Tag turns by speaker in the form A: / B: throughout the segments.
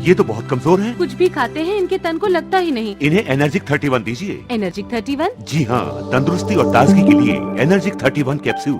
A: ये तो बहुत कमजोर हैं।
B: कुछ भी खाते हैं इनके तन को लगता ही नहीं।
A: इन्हें एनर्जिक 31 दीजिए।
B: एनर्जिक 31?
A: जी हाँ, तंदुरुस्ती और ताजगी के लिए एनर्जिक 31 कैप्सूल।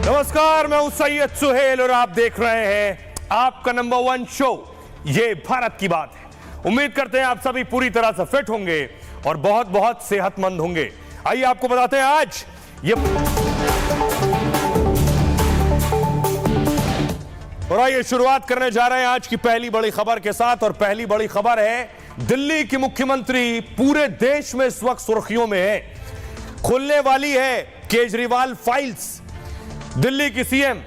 C: नमस्कार, मैं हूं सैयद सुहेल और आप देख रहे हैं आपका नंबर 1 शो, ये भारत की बात है। उम्मीद करते हैं आप सभी पूरी तरह से फिट होंगे और बहुत बहुत सेहतमंद होंगे। आइए आपको बताते हैं आज ये, और आइए शुरुआत करने जा रहे हैं आज की पहली बड़ी खबर के साथ। और पहली बड़ी खबर है, दिल्ली की मुख्यमंत्री पूरे देश में इस वक्त सुर्खियों में है। खुलने वाली है केजरीवाल फाइल्स। दिल्ली की सीएम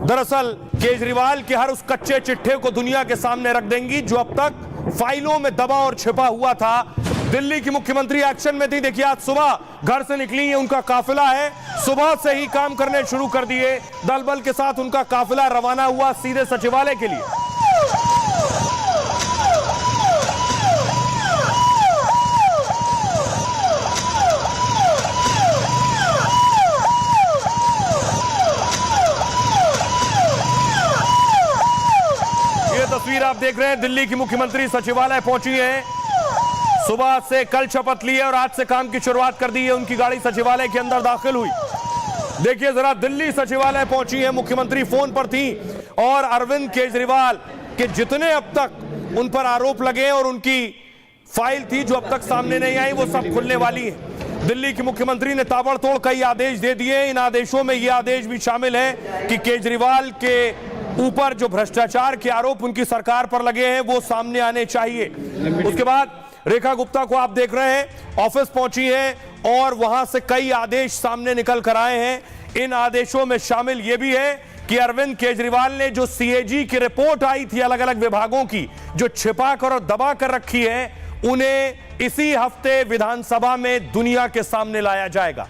C: दरअसल केजरीवाल के हर उस कच्चे चिट्ठे को दुनिया के सामने रख देंगी जो अब तक फाइलों में दबा और छिपा हुआ था। दिल्ली की मुख्यमंत्री एक्शन में थी। देखिए, आज सुबह घर से निकली है, उनका काफिला है, सुबह से ही काम करने शुरू कर दिए। दल बल के साथ उनका काफिला रवाना हुआ सीधे सचिवालय के लिए। तस्वीर आप देख रहे हैं, दिल्ली की मुख्यमंत्री सचिवालय पहुंची हैं। सुबह से कल शपथ ली है और आज से काम की शुरुआत कर दी है। उनकी गाड़ी सचिवालय के अंदर दाखिल हुई। देखिए जरा, दिल्ली सचिवालय पहुंची है मुख्यमंत्री, फोन पर थी और अरविंद केजरीवाल के जितने अब तक उन पर आरोप लगे और उनकी फाइल थी जो अब तक सामने नहीं आई, वो सब खुलने वाली है। दिल्ली की मुख्यमंत्री ने ताबड़तोड़ कई आदेश दे दिए। इन आदेशों में यह आदेश भी शामिल है कि केजरीवाल के ऊपर जो भ्रष्टाचार के आरोप उनकी सरकार पर लगे हैं वो सामने आने चाहिए। उसके बाद रेखा गुप्ता को आप देख रहे हैं, ऑफिस पहुंची हैं और वहां से कई आदेश सामने निकल कर आए हैं। इन आदेशों में शामिल यह भी है कि अरविंद केजरीवाल ने जो सीएजी की रिपोर्ट आई थी अलग अलग विभागों की, जो छिपा कर और दबा कर रखी है, उन्हें इसी हफ्ते विधानसभा में दुनिया के सामने लाया जाएगा।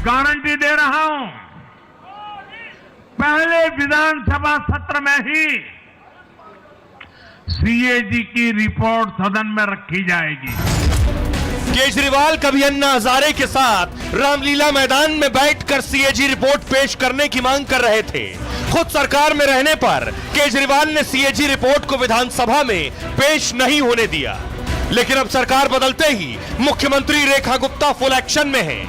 D: गारंटी दे रहा हूं, पहले विधानसभा सत्र में ही सीएजी की रिपोर्ट सदन में रखी जाएगी।
C: केजरीवाल कभी अन्ना हजारे के साथ रामलीला मैदान में बैठकर सीएजी रिपोर्ट पेश करने की मांग कर रहे थे। खुद सरकार में रहने पर केजरीवाल ने सीएजी रिपोर्ट को विधानसभा में पेश नहीं होने दिया। लेकिन अब सरकार बदलते ही मुख्यमंत्री रेखा गुप्ता फुल एक्शन में है।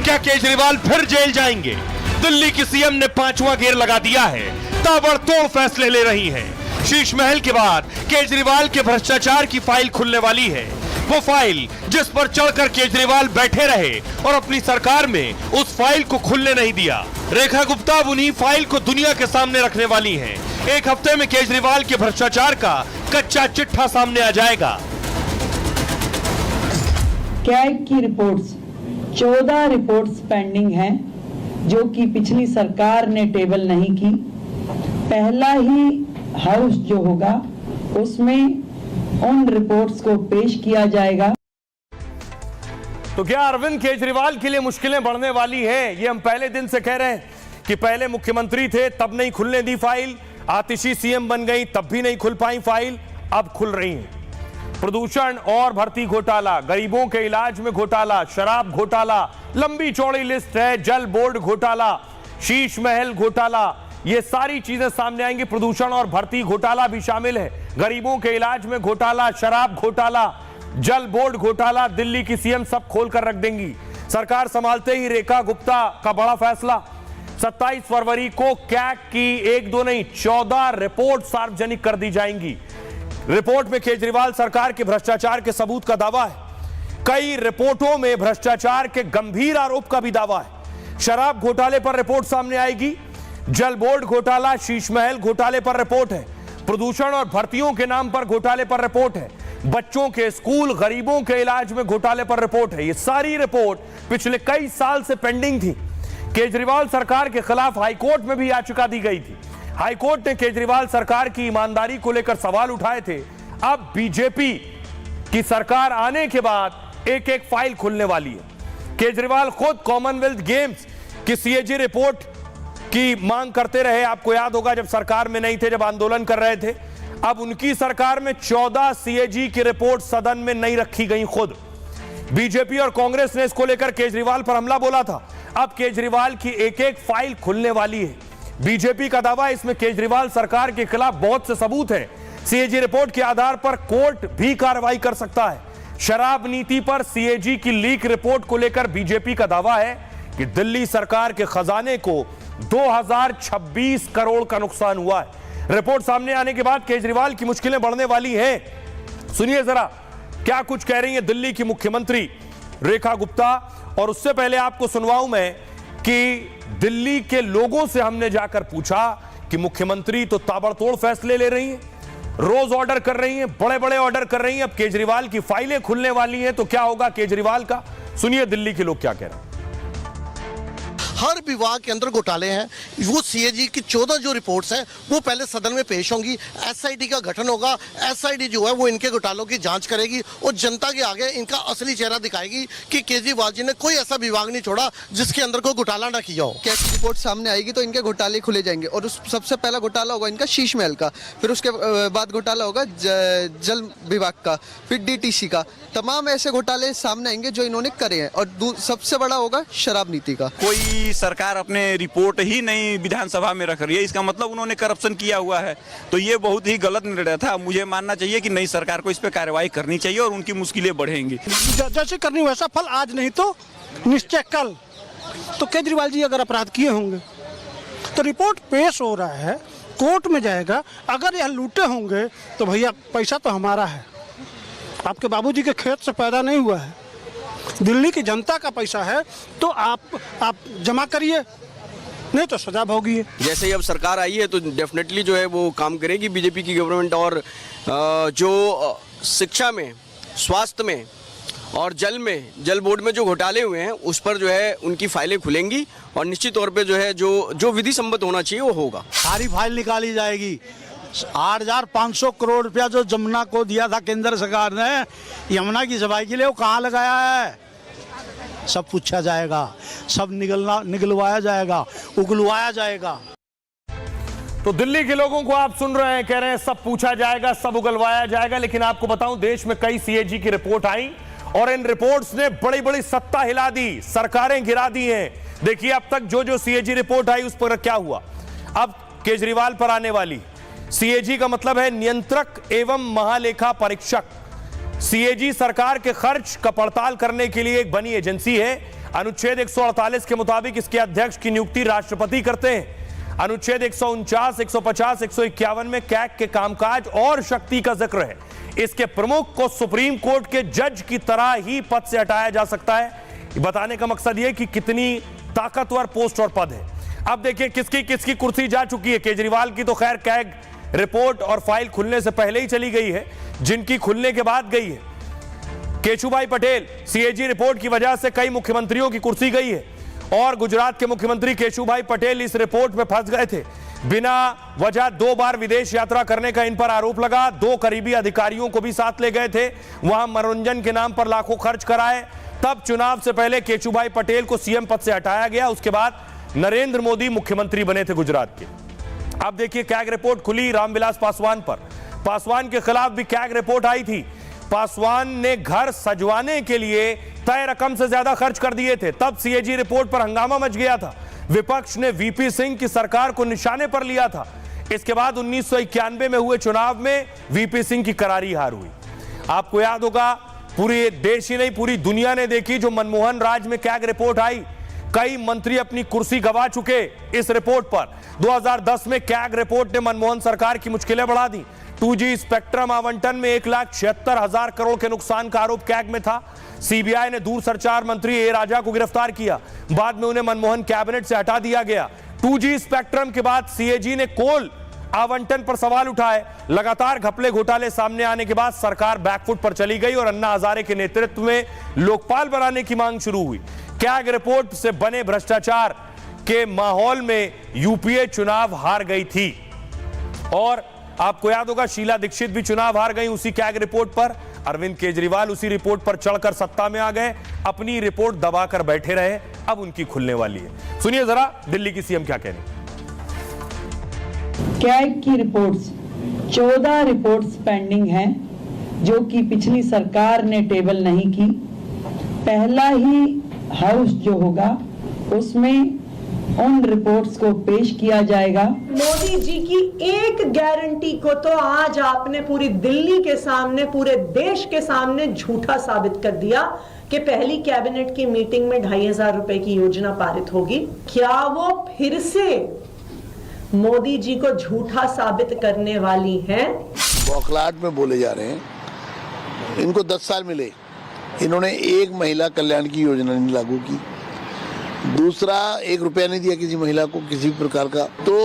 C: क्या केजरीवाल फिर जेल जाएंगे? दिल्ली की सीएम ने 5वां गेयर लगा दिया है, ताबड़तोड़ फैसले ले रही हैं। शीश महल के बाद केजरीवाल के भ्रष्टाचार की फाइल खुलने वाली है। वो फाइल जिस पर चढ़कर केजरीवाल बैठे रहे और अपनी सरकार में उस फाइल को खुलने नहीं दिया। रेखा गुप्ता अब उन्हीं फाइल को दुनिया के सामने रखने वाली हैं। एक हफ्ते में केजरीवाल के भ्रष्टाचार का कच्चा चिट्ठा सामने आ जाएगा।
E: कैग की रिपोर्ट्स 14 रिपोर्ट्स पेंडिंग हैं जो कि पिछली सरकार ने टेबल नहीं की। पहला ही हाउस जो होगा उसमें उन रिपोर्ट्स को पेश किया जाएगा।
C: तो क्या अरविंद केजरीवाल के लिए मुश्किलें बढ़ने वाली हैं? ये हम पहले दिन से कह रहे हैं कि पहले मुख्यमंत्री थे तब नहीं खुलने दी फाइल, आतिशी सीएम बन गई तब भी नहीं खुल पाई फाइल, अब खुल रही है। प्रदूषण और भर्ती घोटाला, गरीबों के इलाज में घोटाला, शराब घोटाला, लंबी चौड़ी लिस्ट है, जल बोर्ड घोटाला, शीश महल घोटाला, ये सारी चीजें सामने आएंगी। प्रदूषण और भर्ती घोटाला भी शामिल है, गरीबों के इलाज में घोटाला, शराब घोटाला, जल बोर्ड घोटाला। दिल्ली की सीएम सब खोल कर रख देंगी। सरकार संभालते ही रेखा गुप्ता का बड़ा फैसला, 27 फरवरी को कैग की 1-2 नहीं 14 रिपोर्ट सार्वजनिक कर दी जाएंगी। रिपोर्ट में केजरीवाल सरकार के भ्रष्टाचार के सबूत का दावा है। कई रिपोर्टों में भ्रष्टाचार के गंभीर आरोप का भी दावा है। शराब घोटाले पर रिपोर्ट सामने आएगी, जल बोर्ड घोटाला, शीश महल घोटाले पर रिपोर्ट है, प्रदूषण और भर्तियों के नाम पर घोटाले पर रिपोर्ट है, बच्चों के स्कूल, गरीबों के इलाज में घोटाले पर रिपोर्ट है। ये सारी रिपोर्ट पिछले कई साल से पेंडिंग थी। केजरीवाल सरकार के खिलाफ हाईकोर्ट में भी याचिका दी गई थी। हाईकोर्ट ने केजरीवाल सरकार की ईमानदारी को लेकर सवाल उठाए थे। अब बीजेपी की सरकार आने के बाद एक एक फाइल खुलने वाली है। केजरीवाल खुद कॉमनवेल्थ गेम्स की सीएजी रिपोर्ट की मांग करते रहे। आपको याद होगा जब सरकार में नहीं थे, जब आंदोलन कर रहे थे। अब उनकी सरकार में 14 सीएजी की रिपोर्ट सदन में नहीं रखी गई। खुद बीजेपी और कांग्रेस ने इसको लेकर केजरीवाल पर हमला बोला था। अब केजरीवाल की एक एक फाइल खुलने वाली है। बीजेपी का दावा है इसमें केजरीवाल सरकार के खिलाफ बहुत से सबूत हैं। सीएजी रिपोर्ट के आधार पर कोर्ट भी कार्रवाई कर सकता है। शराब नीति पर सीएजी की लीक रिपोर्ट को लेकर बीजेपी का दावा है कि दिल्ली सरकार के खजाने को 2026 करोड़ का नुकसान हुआ है। रिपोर्ट सामने आने के बाद केजरीवाल की मुश्किलें बढ़ने वाली हैं। सुनिए जरा क्या कुछ कह रही है दिल्ली की मुख्यमंत्री रेखा गुप्ता। और उससे पहले आपको सुनवाऊं मैं कि दिल्ली के लोगों से हमने जाकर पूछा कि मुख्यमंत्री तो ताबड़तोड़ फैसले ले रही हैं, रोज ऑर्डर कर रही हैं, बड़े बड़े ऑर्डर कर रही हैं, अब केजरीवाल की फाइलें खुलने वाली हैं तो क्या होगा केजरीवाल का। सुनिए दिल्ली के लोग क्या कह रहे हैं।
F: हर विभाग के अंदर घोटाले हैं। वो सीएजी की 14 जो रिपोर्ट्स हैं वो पहले सदन में पेश होंगी। एसआईटी का गठन होगा। एसआईटी जो है वो इनके घोटालों की जांच करेगी और जनता के आगे इनका असली चेहरा दिखाएगी कि केजरीवाल जी ने कोई ऐसा विभाग नहीं छोड़ा जिसके अंदर कोई घोटाला ना किया हो।
G: कैसी रिपोर्ट सामने आएगी तो इनके घोटाले खुले जाएंगे और उस सबसे पहला घोटाला होगा इनका शीश महल का, फिर उसके बाद घोटाला होगा जल विभाग का, फिर डीटीसी का। तमाम ऐसे घोटाले सामने आएंगे जो इन्होंने करे हैं और सबसे बड़ा होगा शराब नीति का।
H: कोई सरकार अपने रिपोर्ट ही नहीं विधानसभा में रख रही है, इसका मतलब उन्होंने करप्शन किया हुआ है। तो ये बहुत ही गलत निर्णय था। मुझे मानना चाहिए कि नई सरकार को इस पर कार्रवाई करनी चाहिए और उनकी मुश्किलें बढ़ेंगी।
I: जैसे करनी वैसा फल आज नहीं तो निश्चय कल। तो केजरीवाल जी अगर अपराध किए होंगे तो रिपोर्ट पेश हो रहा है, कोर्ट में जाएगा। अगर यह लूटे होंगे तो भैया पैसा तो हमारा है, आपके बाबूजी के खेत से पैदा नहीं हुआ है, दिल्ली की जनता का पैसा है, तो आप जमा करिए, नहीं तो सजा भोगिए।
J: जैसे ही अब सरकार आई है तो डेफिनेटली जो है वो काम करेगी बीजेपी की गवर्नमेंट। और जो शिक्षा में, स्वास्थ्य में और जल बोर्ड में जो घोटाले हुए हैं उस पर जो है उनकी फाइलें खुलेंगी और निश्चित तौर पे जो है जो विधि सम्मत होना चाहिए वो होगा।
I: सारी फाइल निकाली जाएगी। 8,500 करोड़ रुपया जो जमुना को दिया था केंद्र सरकार ने यमुना की सफाई के लिए, वो कहाँ लगाया है, सब पूछा जाएगा, सब निगलवाया जाएगा, उगलवाया जाएगा।
C: तो दिल्ली के लोगों को आप सुन रहे हैं, कह रहे हैं सब पूछा जाएगा, सब उगलवाया जाएगा। लेकिन आपको बताऊं देश में कई सीएजी की रिपोर्ट आई और इन रिपोर्ट्स ने बड़ी बड़ी सत्ता हिला दी, सरकारें गिरा दी हैं। देखिए अब तक जो सीएजी रिपोर्ट आई उस पर क्या हुआ। अब केजरीवाल पर आने वाली सीएजी का मतलब है नियंत्रक एवं महालेखा परीक्षक। सीएजी सरकार के खर्च का पड़ताल करने के लिए एक बनी एजेंसी है। अनुच्छेद 148 के मुताबिक इसके अध्यक्ष की नियुक्ति राष्ट्रपति करते हैं। अनुच्छेद 149, 150, 151 में कैग के कामकाज और शक्ति का जिक्र है। इसके प्रमुख को सुप्रीम कोर्ट के जज की तरह ही पद से हटाया जा सकता है। बताने का मकसद यह कि कितनी ताकतवर पोस्ट और पद है। अब देखिए किसकी किसकी कुर्सी जा चुकी है। केजरीवाल की तो खैर कैग रिपोर्ट और फाइल खुलने से पहले ही चली गई है, जिनकी खुलने के बाद गई है केशुभाई पटेल। सीएजी रिपोर्ट की वजह से कई मुख्यमंत्रियों की कुर्सी गई है और गुजरात के मुख्यमंत्री केशुभाई पटेल इस रिपोर्ट में फंस गए थे। बिना वजह 2 बार विदेश यात्रा करने का इन पर आरोप लगा। 2 करीबी अधिकारियों को भी साथ ले गए थे, वहां मनोरंजन के नाम पर लाखों खर्च कराए। तब चुनाव से पहले केशुभाई पटेल को सीएम पद से हटाया गया। उसके बाद नरेंद्र मोदी मुख्यमंत्री बने थे गुजरात के। अब देखिए कैग रिपोर्ट खुली रामविलास पासवान पर। पासवान के खिलाफ भी कैग रिपोर्ट आई थी। पासवान ने घर सजवाने के लिए तय रकम से ज्यादा खर्च कर दिए थे, तब सीएजी रिपोर्ट पर हंगामा मच गया था। विपक्ष ने वीपी सिंह की सरकार को निशाने पर लिया था। इसके बाद 1991 में हुए चुनाव में वीपी सिंह की करारी हार हुई। आपको याद होगा पूरे देश ही नहीं पूरी दुनिया ने देखी जो मनमोहन राज में कैग रिपोर्ट आई। कई मंत्री अपनी कुर्सी गंवा चुके इस रिपोर्ट पर। 2010 में कैग रिपोर्ट ने मनमोहन सरकार की मुश्किलें बढ़ा दी। 2G स्पेक्ट्रम आवंटन में 1,76,000 करोड़ के नुकसान का आरोप कैग में था। सीबीआई ने दूरसंचार मंत्री ए राजा को गिरफ्तार किया, बाद में उन्हें मनमोहन कैबिनेट से हटा दिया गया। 2G स्पेक्ट्रम के बाद सीएजी ने कोल आवंटन पर सवाल उठाए। लगातार घपले घोटाले सामने आने के बाद सरकार बैकफुट पर चली गई और अन्ना हजारे के नेतृत्व में लोकपाल बनाने की मांग शुरू हुई। कैग रिपोर्ट से बने भ्रष्टाचार के माहौल में यूपीए चुनाव हार गई थी और आपको याद होगा शीला दीक्षित भी चुनाव हार गई उसी कैग रिपोर्ट पर, अरविंद केजरीवाल उसी रिपोर्ट पर चढ़कर सत्ता में आ गए, अपनी रिपोर्ट दबाकर बैठे रहे, अब उनकी खुलने वाली है। सुनिए जरा दिल्ली की सीएम क्या कह रही हैं।
E: कैग की रिपोर्ट्स 14 रिपोर्ट्स पेंडिंग हैं जो कि पिछली सरकार ने टेबल नहीं की। पहला ही हाउस जो होगा उसमें उन रिपोर्ट्स को पेश किया जाएगा।
K: मोदी जी की एक गारंटी को तो आज आपने पूरी दिल्ली के सामने, पूरे देश के सामने झूठा साबित कर दिया कि पहली कैबिनेट की मीटिंग में 2500 रुपए की योजना पारित होगी। क्या वो फिर से मोदी जी को झूठा साबित करने वाली हैं?
F: बौखलाहट में बोले जा रहे हैं। इनको 10 साल मिले, इन्होंने एक महिला कल्याण की योजना नहीं लागू की, दूसरा 1 रुपया नहीं दिया किसी महिला को किसी भी प्रकार का। तो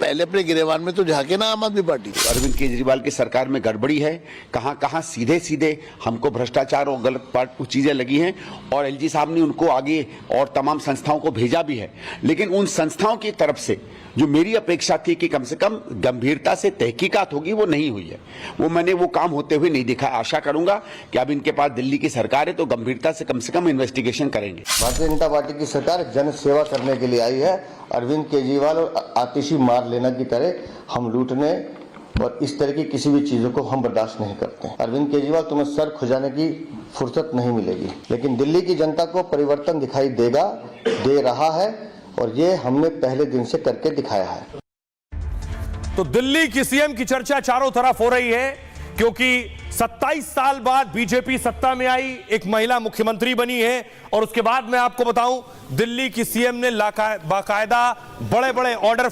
F: पहले अपने गिरेबान में तो झाके ना आम आदमी पार्टी।
A: अरविंद केजरीवाल की सरकार में गड़बड़ी है, कहां कहां सीधे सीधे हमको भ्रष्टाचार और गलत कुछ चीजें लगी हैं, और एलजी साहब ने उनको आगे और तमाम संस्थाओं को भेजा भी है। लेकिन उन संस्थाओं की तरफ से जो मेरी अपेक्षा थी कि कम से कम गंभीरता से तहकीकात होगी, वो नहीं हुई है। मैंने वो काम होते हुए नहीं देखा। आशा करूंगा कि अब इनके पास दिल्ली की सरकार है तो गंभीरता से कम इन्वेस्टिगेशन करेंगे।
F: भारतीय जनता पार्टी की सरकार जन सेवा करने के लिए आई है। अरविंद केजरीवाल और आतिशी मार लेना की तरह हम लूटने और इस तरह की किसी भी चीजों को हम बर्दाश्त नहीं करते। अरविंद केजरीवाल, तुम्हें सर खुजाने की फुर्सत नहीं मिलेगी, लेकिन दिल्ली की जनता को परिवर्तन दिखाई देगा, दे रहा है, और ये हमने पहले दिन से करके दिखाया है।
C: तो दिल्ली की सीएम की चर्चा चारों तरफ हो रही है, क्योंकि 27 साल बाद बीजेपी सत्ता में आई, एक महिला मुख्यमंत्री बनी है, और उसके बाद मैं आपको बताऊं दिल्ली की सीएम ने बाकायदा बड़े बड़े ऑर्डर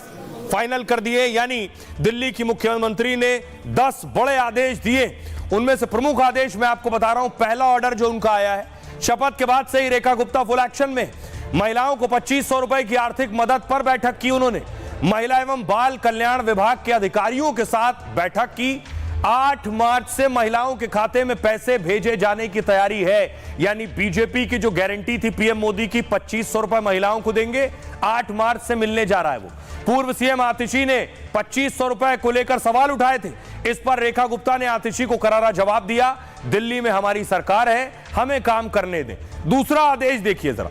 C: फाइनल कर दिए। यानी दिल्ली की मुख्यमंत्री ने 10 बड़े आदेश दिए। उनमें से प्रमुख आदेश मैं आपको बता रहा हूं। पहला ऑर्डर जो उनका आया है, शपथ के बाद से ही रेखा गुप्ता फुल एक्शन में। महिलाओं को 2500 रुपए की आर्थिक मदद पर बैठक की उन्होंने। महिला एवं बाल कल्याण विभाग के अधिकारियों के साथ बैठक की। 8 मार्च से महिलाओं के खाते में पैसे भेजे जाने की तैयारी है। यानी बीजेपी की जो गारंटी थी पीएम मोदी की 2500 रुपए महिलाओं को देंगे, 8 मार्च से मिलने जा रहा है वो। पूर्व सीएम आतिशी ने 2500 रुपए को लेकर सवाल उठाए थे। इस पर रेखा गुप्ता ने आतिशी को करारा जवाब दिया, दिल्ली में हमारी सरकार है, हमें काम करने दें। दूसरा आदेश देखिए जरा,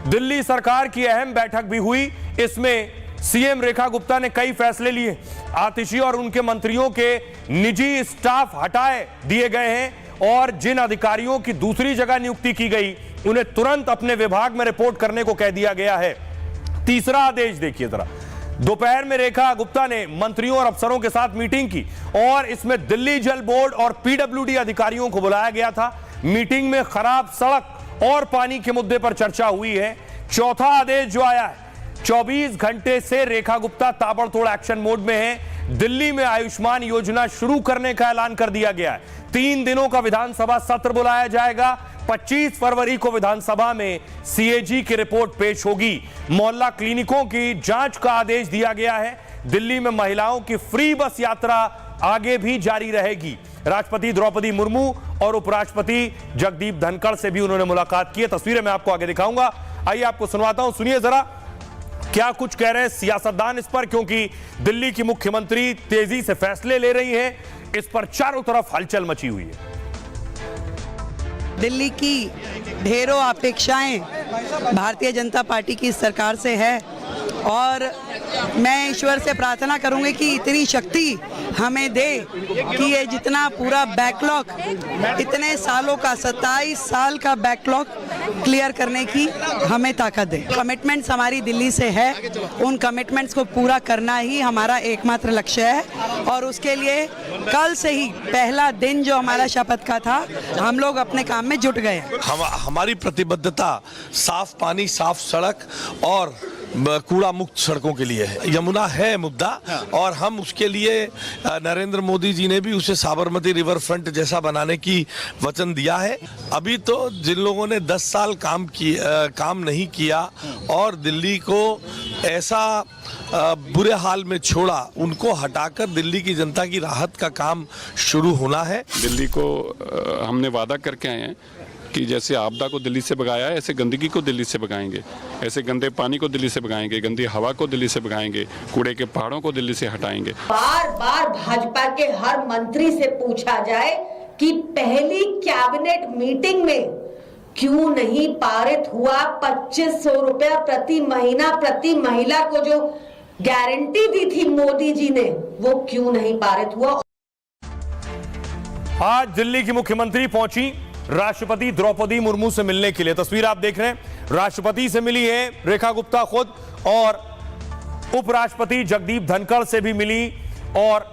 C: दिल्ली सरकार की अहम बैठक भी हुई। इसमें सीएम रेखा गुप्ता ने कई फैसले लिए। आतिशी और उनके मंत्रियों के निजी स्टाफ हटाए दिए गए हैं, और जिन अधिकारियों की दूसरी जगह नियुक्ति की गई उन्हें तुरंत अपने विभाग में रिपोर्ट करने को कह दिया गया है। तीसरा आदेश देखिए जरा, दोपहर में रेखा गुप्ता ने मंत्रियों और अफसरों के साथ मीटिंग की, और इसमें दिल्ली जल बोर्ड और पीडब्ल्यूडी अधिकारियों को बुलाया गया था। मीटिंग में खराब सड़क और पानी के मुद्दे पर चर्चा हुई है। चौथा आदेश जो आया है, 24 घंटे से रेखा गुप्ता ताबड़तोड़ एक्शन मोड में है। दिल्ली में आयुष्मान योजना शुरू करने का ऐलान कर दिया गया है। 3 दिनों का विधानसभा सत्र बुलाया जाएगा। 25 फरवरी को विधानसभा में सीएजी की रिपोर्ट पेश होगी। मोहल्ला क्लिनिकों की जांच का आदेश दिया गया है। दिल्ली में महिलाओं की फ्री बस यात्रा आगे भी जारी रहेगी। राष्ट्रपति द्रौपदी मुर्मू और उपराष्ट्रपति जगदीप धनखड़ से भी उन्होंने मुलाकात की है। तस्वीरें मैं आपको आगे दिखाऊंगा, आइए आपको सुनवाता हूं। सुनिए जरा क्या कुछ कह रहे हैं सियासतदान इस पर, क्योंकि दिल्ली की मुख्यमंत्री तेजी से फैसले ले रही हैं। इस पर चारों तरफ हलचल मची हुई है।
K: दिल्ली की ढेरों अपेक्षाएं भारतीय जनता पार्टी की सरकार से है, और मैं ईश्वर से प्रार्थना करूंगी कि इतनी शक्ति हमें दे कि ये जितना पूरा बैकलॉग, इतने सालों का 27 साल का बैकलॉग क्लियर करने की हमें ताकत दे। कमिटमेंट्स हमारी दिल्ली से है, उन कमिटमेंट्स को पूरा करना ही हमारा एकमात्र लक्ष्य है, और उसके लिए कल से ही पहला दिन जो हमारा शपथ का था, हम लोग अपने काम में जुट गए।
L: हमारी प्रतिबद्धता साफ पानी, साफ सड़क और कूड़ा मुक्त सड़कों के लिए है। यमुना है मुद्दा, और हम उसके लिए नरेंद्र मोदी जी ने भी उसे साबरमती रिवर फ्रंट जैसा बनाने की वचन दिया है। अभी तो जिन लोगों ने 10 साल काम नहीं किया और दिल्ली को ऐसा बुरे हाल में छोड़ा, उनको हटाकर दिल्ली की जनता की राहत का काम शुरू होना है।
M: दिल्ली को हमने वादा करके आए हैं कि जैसे आपदा को दिल्ली से भगाया है, ऐसे गंदगी को दिल्ली से भगाएंगे, ऐसे गंदे पानी को दिल्ली से भगाएंगे, गंदी हवा को दिल्ली से भगाएंगे, कूड़े के पहाड़ों को दिल्ली से हटाएंगे।
N: बार बार भाजपा के हर मंत्री से पूछा जाए कि पहली कैबिनेट मीटिंग में क्यों नहीं पारित हुआ 2500 रुपया प्रति महीना प्रति महिला को जो गारंटी दी थी मोदी जी ने, वो क्यों नहीं पारित हुआ।
C: आज दिल्ली की मुख्यमंत्री पहुंची राष्ट्रपति द्रौपदी मुर्मू से मिलने के लिए। तस्वीर आप देख रहे हैं, राष्ट्रपति से मिली है रेखा गुप्ता खुद, और उपराष्ट्रपति जगदीप धनखड़ से भी मिली और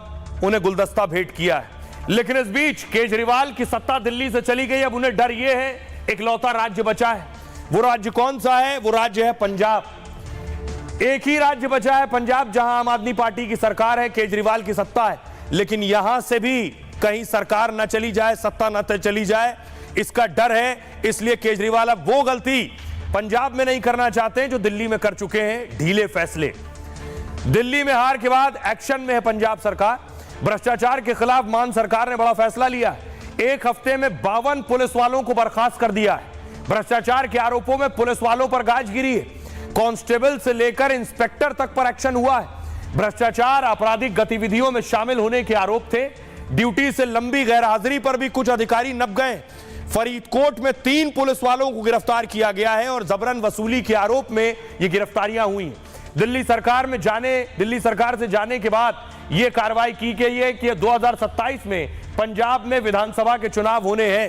C: उन्हें गुलदस्ता भेंट किया है। लेकिन इस बीच केजरीवाल की सत्ता दिल्ली से चली गई। अब उन्हें डर यह है, इकलौता राज्य बचा है। वो राज्य कौन सा है? वो राज्य है पंजाब। एक ही राज्य बचा है पंजाब, जहां आम आदमी पार्टी की सरकार है, केजरीवाल की सत्ता है। लेकिन यहां से भी कहीं सरकार न चली जाए, सत्ता न चली जाए, इसका डर है। इसलिए केजरीवाल अब वो गलती पंजाब में नहीं करना चाहते जो दिल्ली में कर चुके हैं, ढीले फैसले। दिल्ली में हार के बाद एक्शन में है पंजाब सरकार। भ्रष्टाचार के खिलाफ मान सरकार ने बड़ा फैसला लिया। एक हफ्ते में 52 पुलिस वालों को बर्खास्त कर दिया है। भ्रष्टाचार के आरोपों में पुलिस वालों पर गाज गिरी है। कांस्टेबल से लेकर इंस्पेक्टर तक पर एक्शन हुआ है। भ्रष्टाचार, आपराधिक गतिविधियों में शामिल होने के आरोप थे। ड्यूटी से लंबी गैरहाजिरी पर भी कुछ अधिकारी नप गए। फरीदकोट में 3 पुलिस वालों को गिरफ्तार किया गया है और जबरन वसूली के आरोप में ये गिरफ्तारियां हुई। दिल्ली सरकार से जाने के बाद यह कार्रवाई की गई है कि 2027 में पंजाब में विधानसभा के चुनाव होने हैं।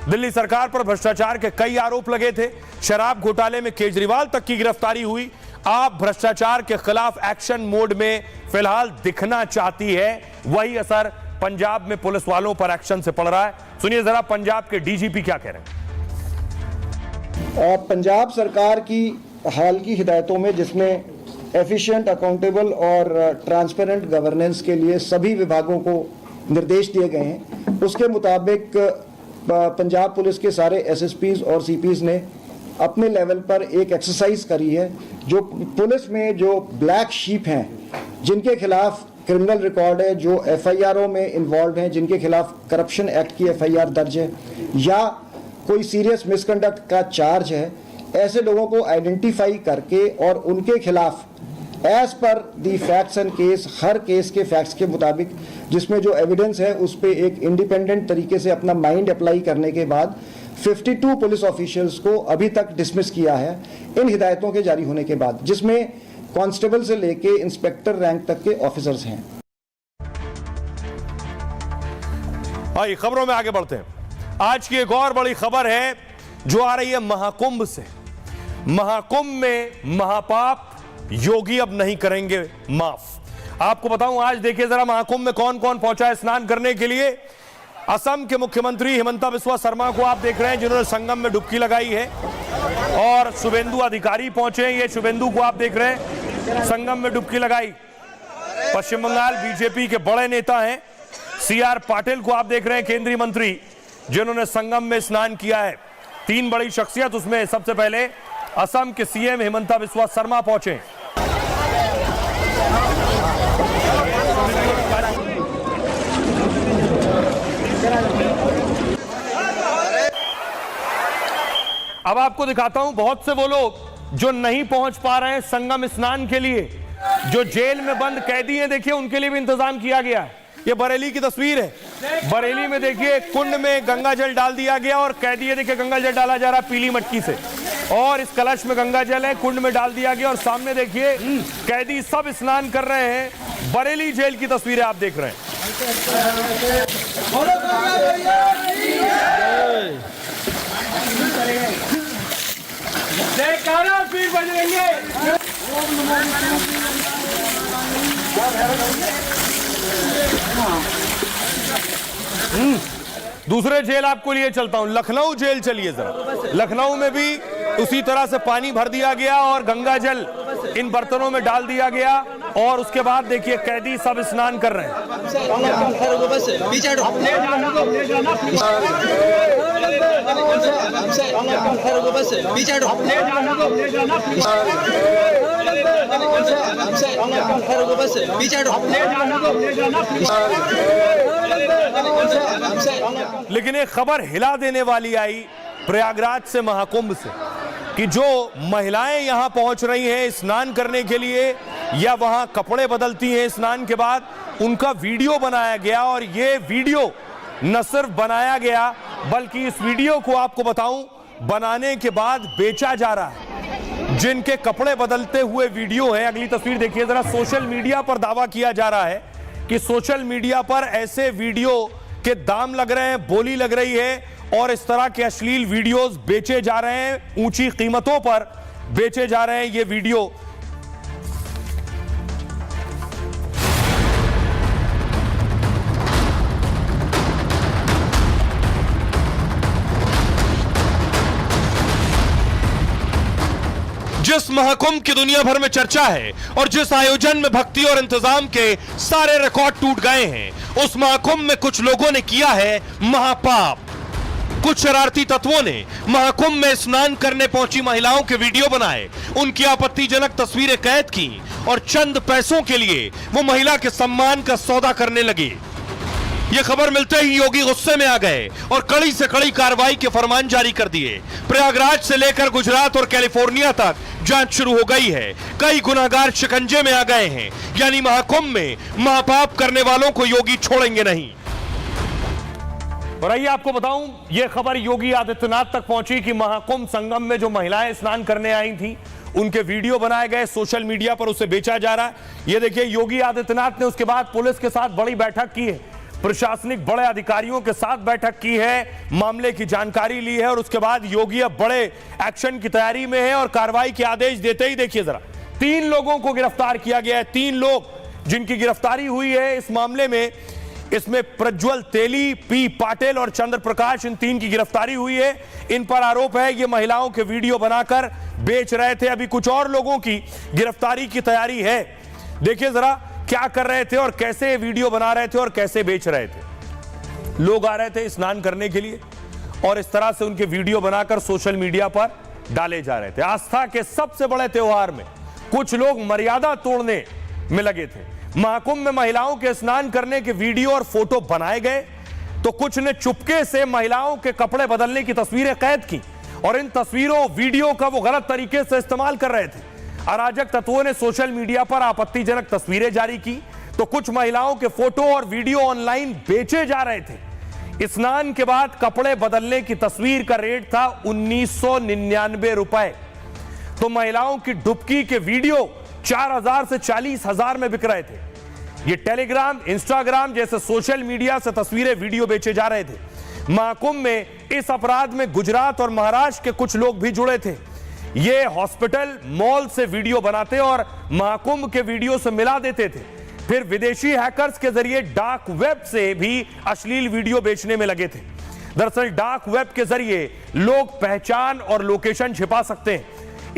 C: दिल्ली सरकार पर भ्रष्टाचार के कई आरोप लगे थे। शराब घोटाले में केजरीवाल तक की गिरफ्तारी हुई। आप भ्रष्टाचार के खिलाफ एक्शन मोड में फिलहाल दिखना चाहती है। वही असर पंजाब में पुलिस वालों पर एक्शन से पड़ रहा है। सुनिए जरा पंजाब के डीजीपी क्या कह रहे हैं।
O: पंजाब सरकार की हाल की हिदायतों में, जिसमें एफिशिएंट, अकाउंटेबल और ट्रांसपेरेंट गवर्नेंस के लिए सभी विभागों को निर्देश दिए गए हैं, उसके मुताबिक पंजाब पुलिस के सारे एसएसपीज और सीपीज ने अपने लेवल पर एक एक्सरसाइज करी है। जो पुलिस में जो ब्लैक शीप हैं, जिनके खिलाफ क्रिमिनल रिकॉर्ड है, जो एफआईआरों में इन्वॉल्व हैं, जिनके खिलाफ करप्शन एक्ट की एफआईआर दर्ज है या कोई सीरियस मिसकंडक्ट का चार्ज है, ऐसे लोगों को आइडेंटिफाई करके और उनके खिलाफ एज पर दी फैक्ट्स एंड केस, हर केस के फैक्ट्स के मुताबिक जिसमें जो एविडेंस है उस पर एक इंडिपेंडेंट तरीके से अपना माइंड अप्लाई करने के बाद 52 पुलिस ऑफिशियल्स को अभी तक डिसमिस किया है इन हिदायतों के जारी होने के बाद, जिसमें कांस्टेबल से लेके इंस्पेक्टर रैंक तक के ऑफिसर्स हैं।
C: भाई खबरों में आगे बढ़ते हैं। आज की एक और बड़ी खबर है जो आ रही है महाकुंभ से। महाकुंभ में महापाप योगी अब नहीं करेंगे माफ। आपको बताऊं, आज देखिए जरा महाकुंभ में कौन कौन पहुंचा है स्नान करने के लिए। असम के मुख्यमंत्री हिमंता बिस्वा शर्मा को आप देख रहे हैं, जिन्होंने संगम में डुबकी लगाई है, और शुभेंदु अधिकारी पहुंचे हैं। ये शुभेंदु को आप देख रहे हैं, संगम में डुबकी लगाई। पश्चिम बंगाल बीजेपी के बड़े नेता हैं सीआर पाटिल को आप देख रहे हैं, केंद्रीय मंत्री, जिन्होंने संगम में स्नान किया है। 3 बड़ी शख्सियत, उसमें सबसे पहले असम के सीएम हिमंता बिस्वा शर्मा पहुंचे। अब आपको दिखाता हूं बहुत से वो लोग जो नहीं पहुंच पा रहे हैं संगम स्नान के लिए, जो जेल में बंद कैदी हैं, देखिए उनके लिए भी इंतजाम किया गया है। ये बरेली की तस्वीर है। बरेली में देखिए कुंड में गंगा जल डाल दिया गया और कैदी, देखिए गंगा जल डाला जा रहा है पीली मटकी से, और इस कलश में गंगा जल है, कुंड में डाल दिया गया और सामने देखिए कैदी सब स्नान कर रहे हैं। बरेली जेल की तस्वीरें आप देख रहे हैं। दूसरे जेल आपको लिए चलता हूं, लखनऊ जेल चलिए जरा। लखनऊ में भी उसी तरह से पानी भर दिया गया और गंगा जल इन बर्तनों में डाल दिया गया, और उसके बाद देखिए कैदी सब स्नान कर रहे हैं। लेकिन एक खबर हिला देने वाली आई प्रयागराज से, महाकुंभ से, कि जो महिलाएं यहां पहुंच रही हैं स्नान करने के लिए या वहां कपड़े बदलती हैं स्नान के बाद, उनका वीडियो बनाया गया। और ये वीडियो न सिर्फ बनाया गया बल्कि इस वीडियो को आपको बताऊं बनाने के बाद बेचा जा रहा है। जिनके कपड़े बदलते हुए वीडियो है, अगली तस्वीर देखिए जरा, सोशल मीडिया पर दावा किया जा रहा है कि सोशल मीडिया पर ऐसे वीडियो के दाम लग रहे हैं, बोली लग रही है और इस तरह के अश्लील वीडियोस बेचे जा रहे हैं, ऊंची कीमतों पर बेचे जा रहे हैं ये वीडियो। जिस महाकुंभ की दुनिया भर में चर्चा है और जिस आयोजन में भक्ति और इंतजाम के सारे रिकॉर्ड टूट गए हैं, उस महाकुंभ में कुछ लोगों ने किया है महापाप। कुछ शरारती तत्वों ने महाकुंभ में स्नान करने पहुंची महिलाओं के वीडियो बनाए, उनकी आपत्तिजनक तस्वीरें कैद की और चंद पैसों के लिए वो महिला के सम्मान का सौदा करने लगे। ये खबर मिलते ही योगी गुस्से में आ गए और कड़ी से कड़ी कार्रवाई के फरमान जारी कर दिए। प्रयागराज से लेकर गुजरात और कैलिफोर्निया तक जांच शुरू हो गई है। कई गुनाहगार शिकंजे में आ गए हैं, यानी महाकुंभ में महापाप करने वालों को योगी छोड़ेंगे नहीं। और आइए आपको बताऊं, यह खबर योगी आदित्यनाथ तक पहुंची कि महाकुंभ संगम में जो महिलाएं स्नान करने आई थी, उनके वीडियो बनाए गए, सोशल मीडिया पर उसे बेचा जा रहा है। ये देखिए, योगी आदित्यनाथ ने उसके बाद पुलिस के साथ बड़ी बैठक की है, प्रशासनिक बड़े अधिकारियों के साथ बैठक की है, मामले की जानकारी ली है और उसके बाद योगी अब बड़े एक्शन की तैयारी में है और कार्रवाई के आदेश देते ही देखिए जरा, 3 लोगों को गिरफ्तार किया गया है। 3 लोग जिनकी गिरफ्तारी हुई है इस मामले में, इसमें प्रज्वल तेली, पी पाटिल और चंद्र प्रकाश, इन 3 की गिरफ्तारी हुई है। इन पर आरोप है ये महिलाओं के वीडियो बनाकर बेच रहे थे। अभी कुछ और लोगों की गिरफ्तारी की तैयारी है। देखिए जरा क्या कर रहे थे और कैसे वीडियो बना रहे थे और कैसे बेच रहे थे। लोग आ रहे थे स्नान करने के लिए और इस तरह से उनके वीडियो बनाकर सोशल मीडिया पर डाले जा रहे थे। आस्था के सबसे बड़े त्योहार में कुछ लोग मर्यादा तोड़ने में लगे थे। महाकुंभ में महिलाओं के स्नान करने के वीडियो और फोटो बनाए गए तो कुछ ने चुपके से महिलाओं के कपड़े बदलने की तस्वीरें कैद की और इन तस्वीरों वीडियो का वो गलत तरीके से इस्तेमाल कर रहे थे। अराजक तत्वों ने सोशल मीडिया पर आपत्तिजनक तस्वीरें जारी की तो कुछ महिलाओं के फोटो और वीडियो ऑनलाइन बेचे जा रहे थे। स्नान के बाद कपड़े बदलने की तस्वीर का रेट था 1999 रुपए, तो महिलाओं की डुबकी के वीडियो 4000 से 40,000 में बिक रहे थे। ये टेलीग्राम, इंस्टाग्राम जैसे सोशल मीडिया से तस्वीरें, वीडियो बेचे जा रहे थे। महाकुंभ में इस अपराध में गुजरात और महाराष्ट्र के कुछ लोग भी जुड़े थे। ये हॉस्पिटल, मॉल से वीडियो बनाते और महाकुंभ के वीडियो से मिला देते थे। फिर विदेशी हैकर्स के जरिए डार्क वेब से भी अश्लील वीडियो बेचने में लगे थे। दरअसल डार्क वेब के जरिए लोग पहचान और लोकेशन छिपा सकते हैं,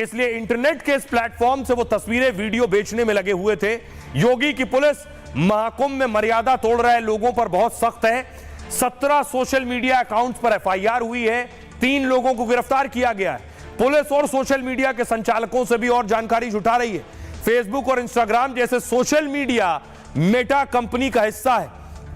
C: इसलिए इंटरनेट के इस प्लेटफॉर्म से वो तस्वीरें, वीडियो बेचने में लगे हुए थे। योगी की पुलिस महाकुंभ में मर्यादा तोड़ रहे लोगों पर बहुत सख्त है। 17 सोशल मीडिया अकाउंट्स पर एफआईआर हुई है, 3 लोगों को गिरफ्तार किया गया है। पुलिस और सोशल मीडिया के संचालकों से भी और जानकारी जुटा रही है। फेसबुक और इंस्टाग्राम जैसे सोशल मीडिया मेटा कंपनी का हिस्सा है।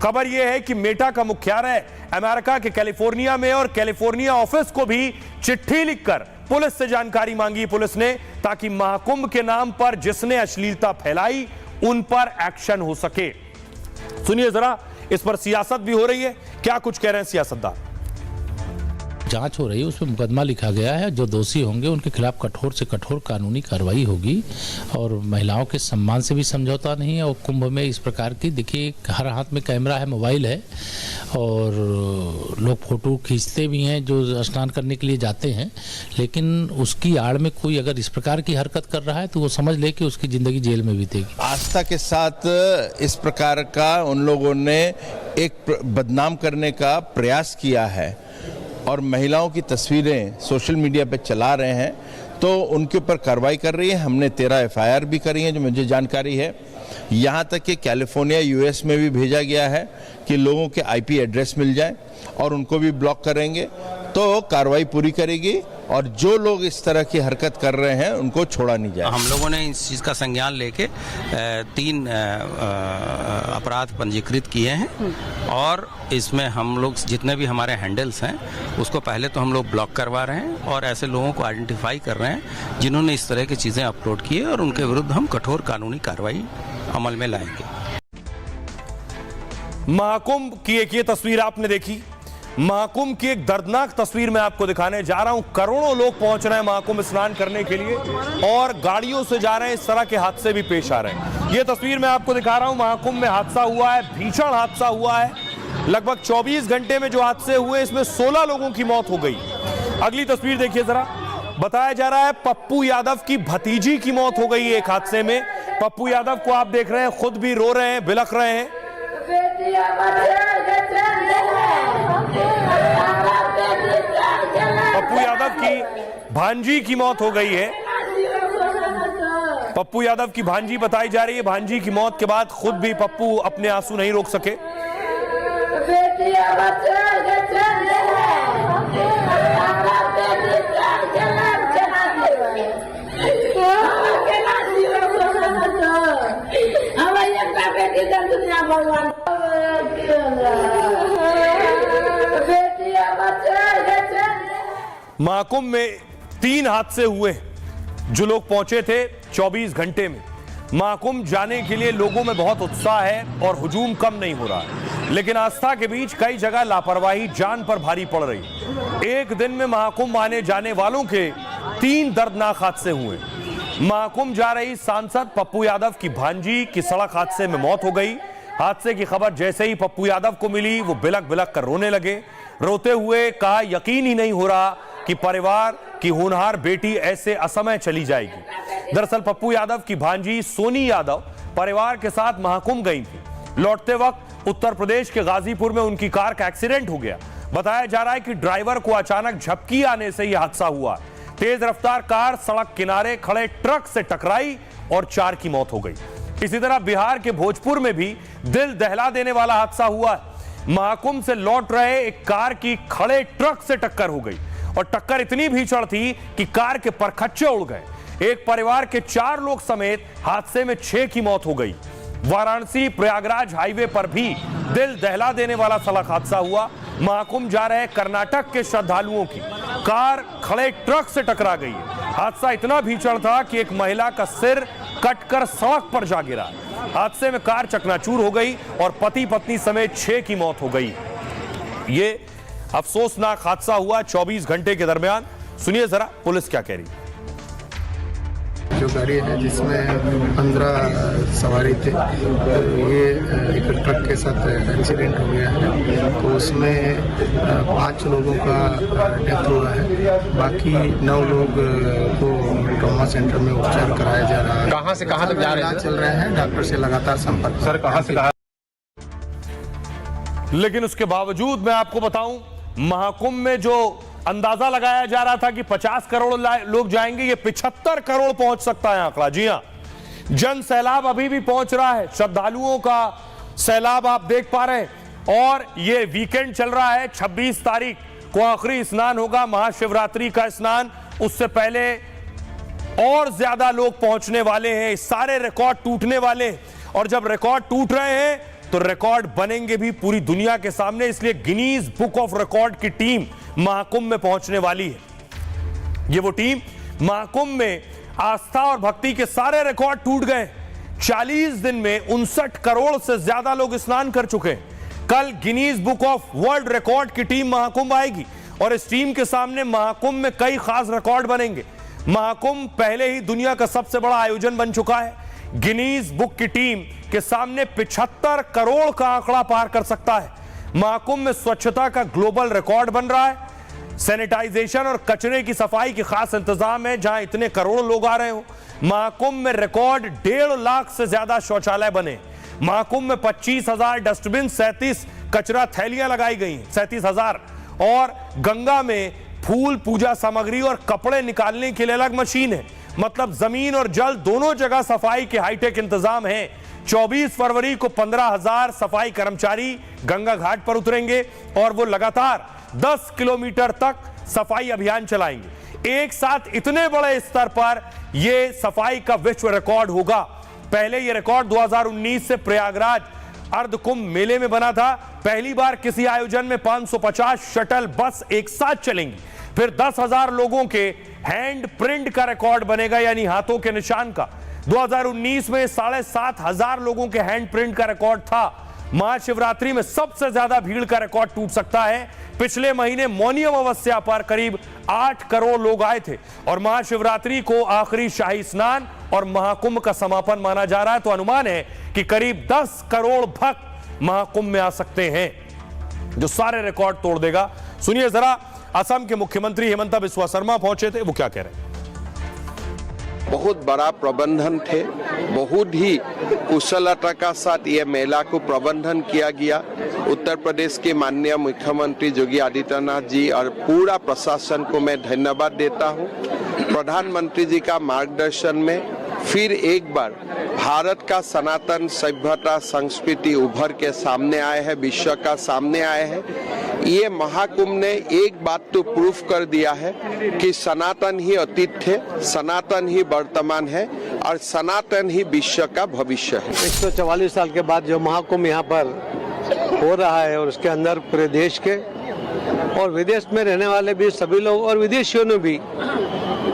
C: खबर यह है कि मेटा का मुख्यालय अमेरिका के कैलिफोर्निया में और कैलिफोर्निया ऑफिस को भी चिट्ठी लिखकर पुलिस से जानकारी मांगी पुलिस ने, ताकि महाकुंभ के नाम पर जिसने अश्लीलता फैलाई उन पर एक्शन हो सके। सुनिए जरा, इस पर सियासत भी हो रही है, क्या कुछ कह रहे हैं सियासतदान।
P: जांच हो रही है, उसमें मुकदमा लिखा गया है। जो दोषी होंगे उनके खिलाफ कठोर से कठोर कानूनी कार्रवाई होगी और महिलाओं के सम्मान से भी समझौता नहीं है। और कुंभ में इस प्रकार की, देखिए हर हाथ में कैमरा है, मोबाइल है और लोग फोटो खींचते भी हैं जो स्नान करने के लिए जाते हैं, लेकिन उसकी आड़ में कोई अगर इस प्रकार की हरकत कर रहा है तो वो समझ ले कि उसकी जिंदगी जेल में बीतेगी।
Q: आस्था के साथ इस प्रकार का उन लोगों ने एक बदनाम करने का प्रयास किया है और महिलाओं की तस्वीरें सोशल मीडिया पे चला रहे हैं, तो उनके ऊपर कार्रवाई कर रही है। हमने 13 एफआईआर भी करी है जो मुझे जानकारी है। यहाँ तक कि कैलिफोर्निया यूएस में भी भेजा गया है कि लोगों के आईपी एड्रेस मिल जाए और उनको भी ब्लॉक करेंगे, तो कार्रवाई पूरी करेगी और जो लोग इस तरह की हरकत कर रहे हैं उनको छोड़ा नहीं जाए।
J: हम लोगों ने इस चीज़ का संज्ञान लेके 3 अपराध पंजीकृत किए हैं और इसमें हम लोग जितने भी हमारे हैंडल्स हैं उसको पहले तो हम लोग ब्लॉक करवा रहे हैं और ऐसे लोगों को आइडेंटिफाई कर रहे हैं जिन्होंने इस तरह की चीज़ें अपलोड की है और उनके विरुद्ध हम कठोर कानूनी कार्रवाई अमल में लाएंगे।
C: महाकुंभ की एक ये तस्वीर आपने देखी। महाकुंभ की एक दर्दनाक तस्वीर मैं आपको दिखाने जा रहा हूं। करोड़ों लोग पहुंच रहे हैं महाकुंभ स्नान करने के लिए और गाड़ियों से जा रहे हैं। इस तरह के हादसे भी पेश आ रहे हैं। ये तस्वीर मैं आपको दिखा रहा हूं। महाकुंभ में हादसा हुआ है, भीषण हादसा हुआ है। लगभग 24 घंटे में जो हादसे हुए इसमें 16 लोगों की मौत हो गई। अगली तस्वीर देखिए जरा। बताया जा रहा है पप्पू यादव की भतीजी की मौत हो गई एक हादसे में। पप्पू यादव को आप देख रहे हैं, खुद भी रो रहे हैं, बिलख रहे हैं। पप्पू यादव की भांजी की मौत हो गई है। पप्पू यादव की भांजी बताई जा रही है। भांजी की मौत के बाद खुद भी पप्पू अपने आंसू नहीं रोक सके। महाकुंभ में 3 हादसे हुए जो लोग पहुंचे थे 24 घंटे में। महाकुंभ जाने के लिए लोगों में बहुत उत्साह है और हुजूम कम नहीं हो रहा है, लेकिन आस्था के बीच कई जगह लापरवाही जान पर भारी पड़ रही। एक दिन में महाकुंभ आने जाने वालों के 3 दर्दनाक हादसे हुए। महाकुंभ जा रही सांसद पप्पू यादव की भांजी की सड़क हादसे में मौत हो गई। हादसे की खबर जैसे ही पप्पू यादव को मिली वो बिलख बिलख कर रोने लगे। रोते हुए कहा यकीन ही नहीं हो रहा कि परिवार की होनहार बेटी ऐसे असमय चली जाएगी। दरअसल पप्पू यादव की भांजी सोनी यादव परिवार के साथ महाकुंभ गई थी। लौटते वक्त उत्तर प्रदेश के गाजीपुर में उनकी कार का एक्सीडेंट हो गया। बताया जा रहा है कि ड्राइवर को अचानक झपकी आने से यह हादसा हुआ। तेज रफ्तार कार सड़क किनारे खड़े ट्रक से टकराई और 4 की मौत हो गई। इसी तरह बिहार के भोजपुर में भी दिल दहला देने वाला हादसा हुआ। महाकुंभ से लौट रहे एक कार की खड़े ट्रक से टक्कर हो गई और टक्कर इतनी भीषण थी कि कार के परखच्चे उड़ गए। एक परिवार के 4 लोग समेत हादसे में 6 की मौत हो गई। वाराणसी प्रयागराज हाईवे पर भी दिल दहला देने वाला सड़क हादसा हुआ। महाकुंभ जा रहे कर्नाटक के श्रद्धालुओं की कार खड़े ट्रक से टकरा गई है। हादसा इतना भीषण था कि एक महिला का सिर कटकर सड़क पर जा गिरा। हादसे में कार चकनाचूर हो गई और पति पत्नी समेत 6 की मौत हो गई। ये अफसोसनाक हादसा हुआ 24 घंटे के दरमियान। सुनिए जरा पुलिस क्या कह रही है।
R: जो गाड़ी है जिसमें 15 सवारी थे, ये एक ट्रक के साथ एक्सीडेंट हो गया है। तो उसमें 5 लोगों का डेथ हुआ है। बाकी 9 लोग को ट्रॉमा सेंटर में उपचार कराया जा रहा है।
S: कहां से कहां तक जा रहे हैं?
R: चल रहे हैं, डॉक्टर से लगातार संपर्क।
S: सर कहां से कहां?
C: लेकिन उसके बावजूद मैं आपको बताऊं, महाकुंभ में जो अंदाजा लगाया जा रहा था कि 50 करोड़ लोग जाएंगे, ये 75 करोड़ पहुंच सकता है आंकड़ा। जी हां, जन सैलाब अभी भी पहुंच रहा है। श्रद्धालुओं का सैलाब आप देख पा रहे हैं। और ये वीकेंड चल रहा है। 26 तारीख को आखिरी स्नान होगा, महाशिवरात्रि का स्नान। उससे पहले और ज्यादा लोग पहुंचने वाले हैं। सारे रिकॉर्ड टूटने वाले हैं और जब रिकॉर्ड टूट रहे हैं तो रिकॉर्ड बनेंगे भी पूरी दुनिया के सामने। इसलिए गिनीज बुक ऑफ रिकॉर्ड की टीम महाकुंभ में पहुंचने वाली है। ये वो टीम महाकुंभ में आस्था और भक्ति के सारे रिकॉर्ड टूट गए। 40 दिन में 59 करोड़ से ज्यादा लोग स्नान कर चुके हैं। कल Guinness book of world record की टीम महाकुंभ आएगी और इस टीम के सामने महाकुंभ में कई खास रिकॉर्ड बनेंगे। महाकुंभ पहले ही दुनिया का सबसे बड़ा आयोजन बन चुका है। गिनीज बुक की टीम के सामने 75 करोड़ का आंकड़ा पार कर सकता है। महाकुंभ में स्वच्छता का ग्लोबल रिकॉर्ड बन रहा है। सैनिटाइजेशन और कचरे की सफाई की खास इंतजाम है जहां इतने करोड़ लोग आ रहे हो। महाकुंभ में रिकॉर्ड 1.5 लाख से ज्यादा शौचालय बने। महाकुंभ में 25,000 डस्टबिन, 37 कचरा थैलियां लगाई गई हैं, 37,000। और गंगा में फूल, पूजा सामग्री और कपड़े निकालने के लिए अलग मशीन है। मतलब जमीन और जल दोनों जगह सफाई के हाईटेक इंतजाम है। 24 फरवरी को 15,000 सफाई कर्मचारी गंगा घाट पर उतरेंगे और वो लगातार 10 किलोमीटर तक सफाई अभियान चलाएंगे। एक साथ इतने बड़े स्तर पर यह सफाई का विश्व रिकॉर्ड होगा। पहले यह रिकॉर्ड 2019 से प्रयागराज अर्ध कुंभ मेले में बना था। पहली बार किसी आयोजन में 550 शटल बस एक साथ चलेंगी। फिर 10,000 लोगों के हैंड प्रिंट का रिकॉर्ड बनेगा, यानी हाथों के निशान का। 2019 में 7,500 लोगों के हैंड प्रिंट का रिकॉर्ड था। महाशिवरात्रि में सबसे ज्यादा भीड़ का रिकॉर्ड टूट सकता है। पिछले महीने मौनियम अमावस्या पर करीब 8 करोड़ लोग आए थे और महाशिवरात्रि को आखिरी शाही स्नान और महाकुंभ का समापन माना जा रहा है। तो अनुमान है कि करीब 10 करोड़ भक्त महाकुंभ में आ सकते हैं, जो सारे रिकॉर्ड तोड़ देगा। सुनिए जरा, असम के मुख्यमंत्री हेमंत बिस्वा शर्मा पहुंचे थे, वो क्या कह रहे हैं।
S: बहुत बड़ा प्रबंधन थे, बहुत ही कुशलता का साथ यह मेला को प्रबंधन किया गया। उत्तर प्रदेश के माननीय मुख्यमंत्री योगी आदित्यनाथ जी और पूरा प्रशासन को मैं धन्यवाद देता हूं। प्रधानमंत्री जी का मार्गदर्शन में फिर एक बार भारत का सनातन सभ्यता संस्कृति उभर के सामने आए हैं, विश्व का सामने आए हैं। ये महाकुंभ ने एक बात तो प्रूफ कर दिया है कि सनातन ही अतीत थे, सनातन ही वर्तमान है और सनातन ही विश्व का भविष्य है।
T: 144 साल के बाद जो महाकुंभ यहाँ पर हो रहा है और उसके अंदर पूरे देश के और विदेश में रहने वाले भी सभी लोग और विदेशियों ने भी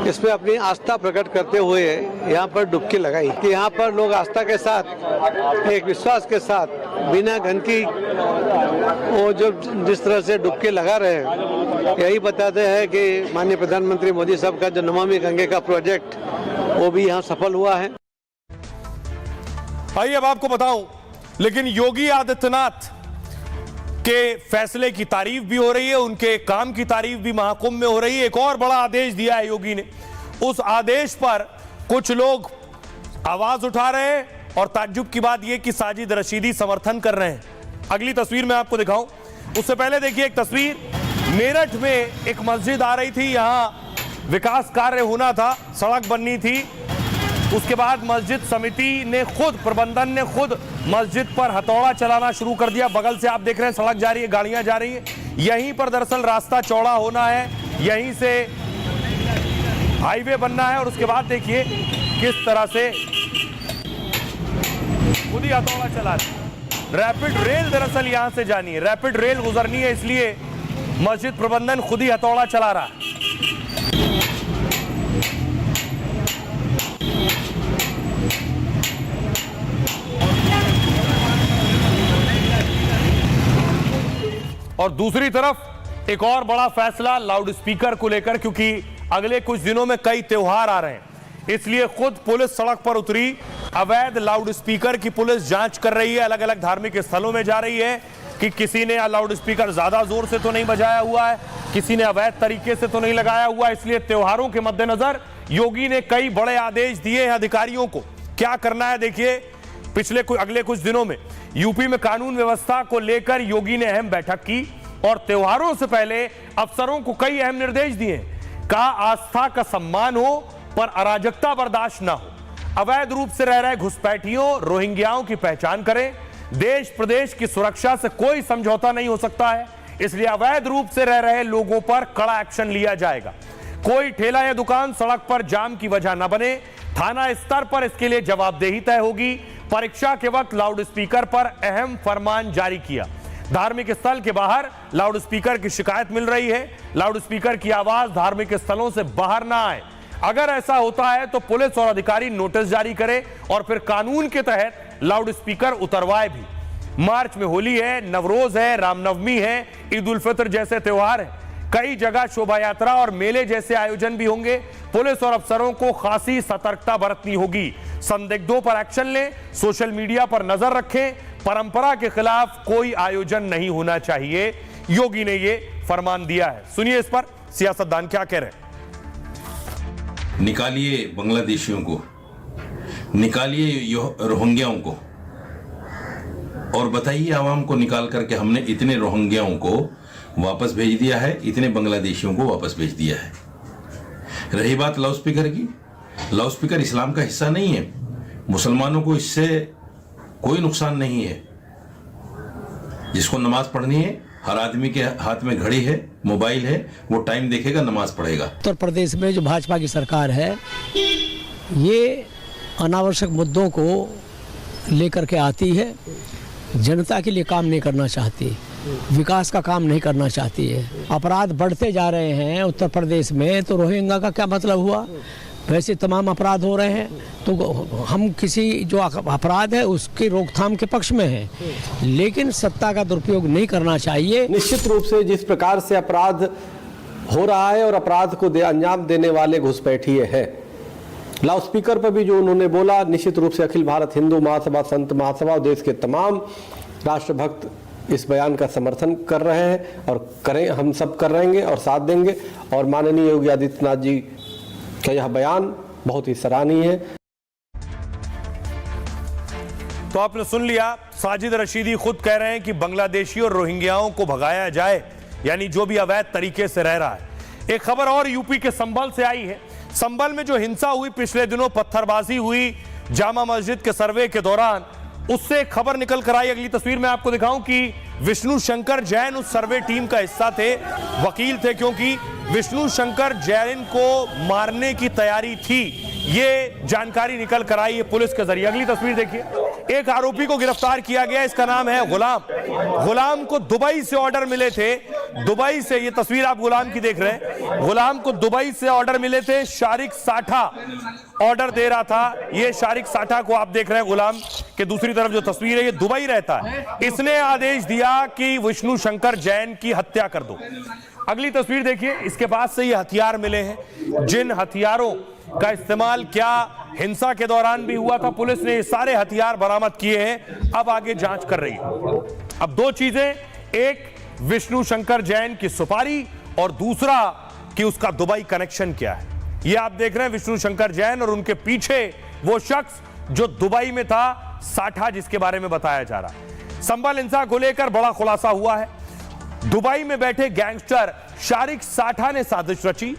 T: इसमें अपनी आस्था प्रकट करते हुए यहाँ पर डुबकी लगाई कि यहाँ पर लोग आस्था के साथ, एक विश्वास के साथ, बिना गंदगी वो जो जिस तरह से डुबकी लगा रहे हैं, यही बताते हैं कि माननीय प्रधानमंत्री मोदी साहब का जो नमामि गंगे का प्रोजेक्ट वो भी यहाँ सफल हुआ है।
C: आइए अब आपको बताऊं, लेकिन योगी आदित्यनाथ के फैसले की तारीफ भी हो रही है, उनके काम की तारीफ भी महाकुंभ में हो रही है। एक और बड़ा आदेश दिया है योगी ने। उस आदेश पर कुछ लोग आवाज उठा रहे हैं और ताज्जुब की बात यह कि साजिद रशीदी समर्थन कर रहे हैं। अगली तस्वीर मैं आपको दिखाऊं, उससे पहले देखिए एक तस्वीर। मेरठ में एक मस्जिद आ रही थी, यहां विकास कार्य होना था, सड़क बननी थी। उसके बाद मस्जिद समिति ने खुद, प्रबंधन ने खुद मस्जिद पर हथौड़ा चलाना शुरू कर दिया। बगल से आप देख रहे हैं सड़क जा रही है, गाड़ियां जा रही हैं। यहीं पर दरअसल रास्ता चौड़ा होना है, यहीं से हाईवे बनना है। और उसके बाद देखिए किस तरह से खुद ही हथौड़ा चला रहे। रैपिड रेल दरअसल यहां से जानी है, रैपिड रेल गुजरनी है, इसलिए मस्जिद प्रबंधन खुद ही हथौड़ा चला रहा है। और दूसरी तरफ एक और बड़ा फैसला लाउड स्पीकर को लेकर, क्योंकि अगले कुछ दिनों में कई त्योहार आ रहे हैं, इसलिए खुद पुलिस सड़क पर उतरी। अवैध लाउड स्पीकर की पुलिस जांच कर रही है, अलग अलग धार्मिक स्थलों में जा रही है कि किसी ने लाउड स्पीकर ज्यादा जोर से तो नहीं बजाया हुआ है, किसी ने अवैध तरीके से तो नहीं लगाया हुआ। इसलिए त्योहारों के मद्देनजर योगी ने कई बड़े आदेश दिए हैं अधिकारियों को। क्या करना है देखिए, अगले कुछ दिनों में यूपी में कानून व्यवस्था को लेकर योगी ने अहम बैठक की और त्योहारों से पहले अफसरों को कई अहम निर्देश दिए। कहा आस्था का सम्मान हो पर अराजकता बर्दाश्त ना हो। अवैध रूप से रह रहे घुसपैठियों, रोहिंग्याओं की पहचान करें। देश प्रदेश की सुरक्षा से कोई समझौता नहीं हो सकता है, इसलिए अवैध रूप से रह रहे लोगों पर कड़ा एक्शन लिया जाएगा। कोई ठेला या दुकान सड़क पर जाम की वजह न बने। थाना स्तर पर इसके लिए जवाबदेही तय होगी। परीक्षा के वक्त लाउड स्पीकर पर अहम फरमान जारी किया। धार्मिक स्थल के बाहर लाउड स्पीकर की शिकायत मिल रही है, लाउड स्पीकर की आवाज धार्मिक स्थलों से बाहर ना आए। अगर ऐसा होता है तो पुलिस और अधिकारी नोटिस जारी करे और फिर कानून के तहत लाउड स्पीकर उतरवाए भी। मार्च में होली है, नवरोज है, रामनवमी है, ईद उल फित्र जैसे त्योहार है। कई जगह शोभा यात्रा और मेले जैसे आयोजन भी होंगे। पुलिस और अफसरों को खासी सतर्कता बरतनी होगी। संदिग्धों पर एक्शन लें, सोशल मीडिया पर नजर रखें। परंपरा के खिलाफ कोई आयोजन नहीं होना चाहिए, योगी ने यह फरमान दिया है। सुनिए इस पर सियासतदान क्या कह रहे हैं।
U: निकालिए बांग्लादेशियों को, निकालिए रोहिंग्याओं को और बताइए आवाम को निकाल करके हमने इतने रोहिंग्याओं को वापस भेज दिया है, इतने बांग्लादेशियों को वापस भेज दिया है। रही बात लाउड स्पीकर की, लाउड स्पीकर इस्लाम का हिस्सा नहीं है। मुसलमानों को इससे कोई नुकसान नहीं है। जिसको नमाज पढ़नी है, हर आदमी के हाथ में घड़ी है, मोबाइल है, वो टाइम देखेगा, नमाज पढ़ेगा।
T: उत्तर प्रदेश में जो भाजपा की सरकार है ये अनावश्यक मुद्दों को लेकर के आती है, जनता के लिए काम नहीं करना चाहती, विकास का काम नहीं करना चाहती है। अपराध बढ़ते जा रहे हैं उत्तर प्रदेश में, तो रोहिंग्या का क्या मतलब हुआ? वैसे तमाम अपराध हो रहे हैं, तो हम किसी जो अपराध है उसकी रोकथाम के पक्ष में हैं, लेकिन सत्ता का दुरुपयोग नहीं करना चाहिए।
B: निश्चित रूप से जिस प्रकार से अपराध हो रहा है और अपराध को अंजाम देने वाले घुसपैठिए हैं, लाउड स्पीकर पर भी जो उन्होंने बोला, निश्चित रूप से अखिल भारत हिंदू महासभा, संत महासभा और देश के तमाम राष्ट्रभक्त इस बयान का समर्थन कर रहे हैं और करें, हम सब कर रहेंगे और साथ देंगे। और माननीय योगी आदित्यनाथ जी का यह बयान बहुत ही सराहनीय है।
C: तो आपने सुन लिया, साजिद रशीदी खुद कह रहे हैं कि बांग्लादेशी और रोहिंग्याओं को भगाया जाए, यानी जो भी अवैध तरीके से रह रहा है। एक खबर और यूपी के संभल से आई है। संभल में जो हिंसा हुई पिछले दिनों, पत्थरबाजी हुई जामा मस्जिद के सर्वे के दौरान, उससे खबर निकल कर आई। अगली तस्वीर में आपको दिखाऊं कि विष्णु शंकर जैन उस सर्वे टीम का हिस्सा थे, वकील थे, क्योंकि विष्णु शंकर जैन को मारने की तैयारी थी, ये जानकारी निकल कर आई है पुलिस के जरिए। अगली तस्वीर देखिए, एक आरोपी को गिरफ्तार किया गया, इसका नाम है गुलाम। गुलाम को दुबई से ऑर्डर मिले थे, दुबई से, ये तस्वीर आप गुलाम की देख रहे हैं, गुलाम को दुबई से ऑर्डर मिले थे, शारिक साठा ऑर्डर दे रहा था। ये शारिक साठा को आप देख रहे हैं, गुलाम के दूसरी तरफ जो तस्वीर है, ये दुबई रहता है। इसने आदेश दिया कि विष्णु शंकर जैन की हत्या कर दो। अगली तस्वीर देखिए, इसके पास से ये हथियार मिले हैं, जिन हथियारों का इस्तेमाल क्या हिंसा के दौरान भी हुआ था, पुलिस ने ये सारे हथियार बरामद किए हैं, अब आगे जांच कर रही है। अब दो चीजें, एक विष्णु शंकर जैन की सुपारी और दूसरा कि उसका दुबई कनेक्शन क्या है। ये आप देख रहे हैं विष्णु शंकर जैन और उनके पीछे वो शख्स जो दुबई में था, साठा, जिसके बारे में बताया जा रहा है। संभल हिंसा को लेकर बड़ा खुलासा हुआ है। दुबई में बैठे गैंगस्टर शारिक साठा ने साजिश रची,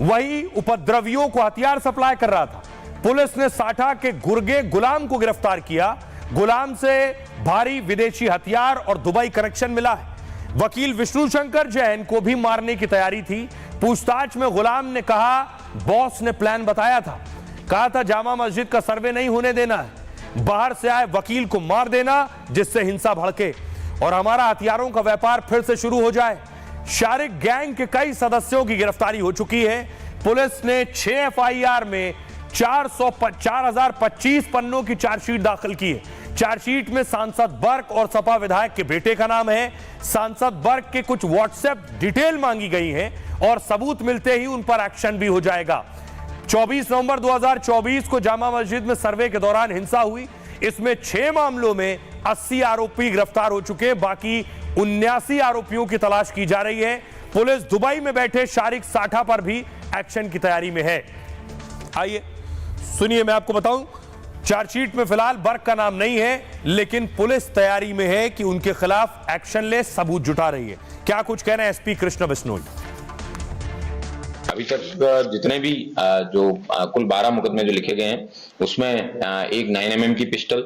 C: वही उपद्रवियों को हथियार सप्लाई कर रहा था। पुलिस ने साठा के गुर्गे गुलाम को गिरफ्तार किया। गुलाम से भारी विदेशी हथियार और दुबई कनेक्शन मिला है। वकील विष्णु शंकर जैन को भी मारने की तैयारी थी। पूछताछ में गुलाम ने कहा, बॉस ने प्लान बताया था, कहा था जामा मस्जिद का सर्वे नहीं होने देना है, बाहर से आए वकील को मार देना जिससे हिंसा भड़के और हमारा हथियारों का व्यापार फिर से शुरू हो जाए। शारिक गैंग के कई सदस्यों की गिरफ्तारी हो चुकी है। पुलिस ने 6 FIR में 4025 पन्नों की चार्जशीट दाखिल की है। चार्जशीट में सांसद बर्क और सपा विधायक के बेटे का नाम है। सांसद बर्क के कुछ व्हाट्सएप डिटेल मांगी गई है और सबूत मिलते ही उन पर एक्शन भी हो जाएगा। 24 नवंबर 2024 को जामा मस्जिद में सर्वे के दौरान हिंसा हुई। इसमें 6 मामलों में 80 आरोपी गिरफ्तार हो चुके, बाकी 79 आरोपियों की तलाश की जा रही है। पुलिस दुबई में बैठे शारिक साठा पर भी एक्शन की तैयारी में है। आइए सुनिए, मैं आपको बताऊं, चार्जशीट में फिलहाल बर्क का नाम नहीं है, लेकिन पुलिस तैयारी में है कि उनके खिलाफ एक्शन ले, सबूत जुटा रही है। क्या कुछ कह रहे हैं SP कृष्ण बिश्नोई।
V: अभी तक जितने भी जो कुल 12 मुकदमे जो लिखे गए हैं, उसमें एक 9mm की पिस्टल,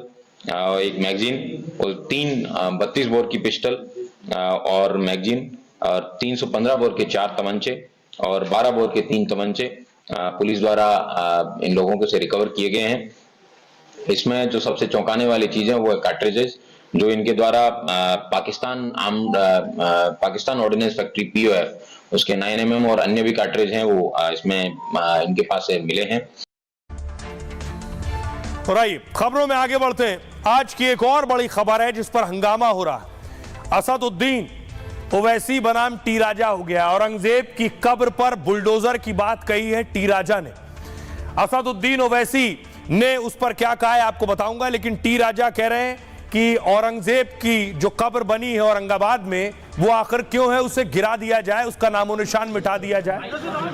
V: एक मैगजीन और 3 32 बोर की पिस्टल और मैगजीन और 315 बोर के 4 तमंचे और 12 बोर के 3 तमंचे पुलिस द्वारा इन लोगों से रिकवर किए गए हैं। इसमें जो सबसे चौंकाने वाली चीजें वो है कार्ट्रिजेस, जो इनके द्वारा पाकिस्तान ऑर्डिनेंस फैक्ट्री POF उसके 9mm और अन्य भी कार्ट्रिज हैं, वो इसमें इनके पास से मिले हैं।
C: और आइए खबरों में आगे बढ़ते हैं। आज की एक और बड़ी खबर है जिस पर हंगामा हो रहा है। असदुद्दीन ओवैसी बनाम टी राजा हो गया। औरंगजेब की कब्र पर बुलडोजर की बात कही है टी राजा ने। असदुद्दीन ओवैसी ने उस पर क्या कहा है आपको बताऊंगा, लेकिन टी राजा कह रहे हैं कि औरंगजेब की जो कब्र बनी है औरंगाबाद में, वो आखिर क्यों है, उसे गिरा दिया जाए, उसका नामो निशान मिटा दिया जाए।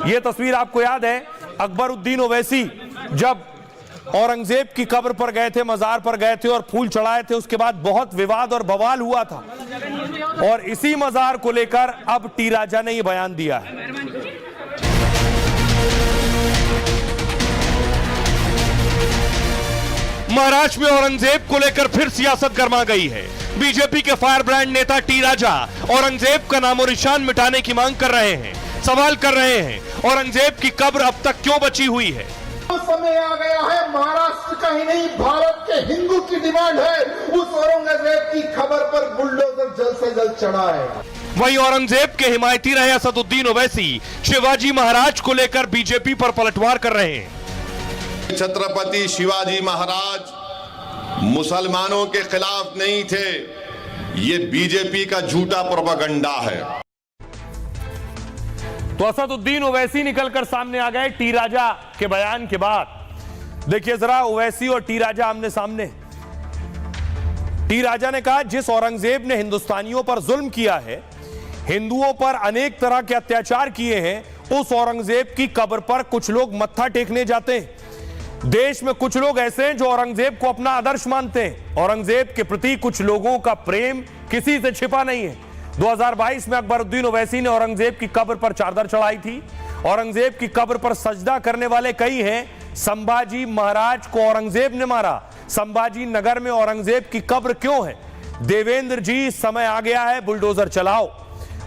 C: यह तस्वीर आपको याद है, अकबरुद्दीन ओवैसी जब औरंगजेब की कब्र पर गए थे, मजार पर गए थे और फूल चढ़ाए थे, उसके बाद बहुत विवाद और बवाल हुआ था और इसी मजार को लेकर अब टी राजा ने यह बयान दिया है। महाराष्ट्र में औरंगजेब को लेकर फिर सियासत गर्मा गई है। बीजेपी के फायर ब्रांड नेता टी राजा औरंगजेब का नामो निशान मिटाने की मांग कर रहे हैं। सवाल कर रहे हैं, औरंगजेब की कब्र अब तक क्यों बची हुई है?
D: समय आ गया है, महाराष्ट्र का ही नहीं भारत के हिंदू की डिमांड है, उस औरंगजेब की खबर पर बुलडोजर जल्द से जल्द चढ़ाए।
C: वहीं औरंगजेब के हिमायती रहे असदुद्दीन ओवैसी शिवाजी महाराज को लेकर बीजेपी पर पलटवार कर रहे हैं।
G: छत्रपति शिवाजी महाराज मुसलमानों के खिलाफ नहीं थे, ये बीजेपी का झूठा प्रोपेगेंडा है।
C: तो असदुद्दीन ओवैसी निकलकर सामने आ गए टी राजा के बयान के बाद। देखिए जरा ओवैसी और टी राजा आमने सामने। टी राजा ने कहा, जिस औरंगजेब ने हिंदुस्तानियों पर जुल्म किया है, हिंदुओं पर अनेक तरह के अत्याचार किए हैं, उस औरंगजेब की कब्र पर कुछ लोग मत्था टेकने जाते हैं। देश में कुछ लोग ऐसे हैं जो औरंगजेब को अपना आदर्श मानते हैं। औरंगजेब के प्रति कुछ लोगों का प्रेम किसी से छिपा नहीं है। 2022 में अकबरुद्दीन ओवैसी ने औरंगजेब की कब्र पर चादर चढ़ाई थी। औरंगजेब की कब्र पर सजदा करने वाले कई हैं। संभाजी महाराज को औरंगजेब ने मारा, संभाजी नगर में औरंगजेब की कब्र क्यों है? देवेंद्र जी, समय आ गया है, बुलडोजर चलाओ,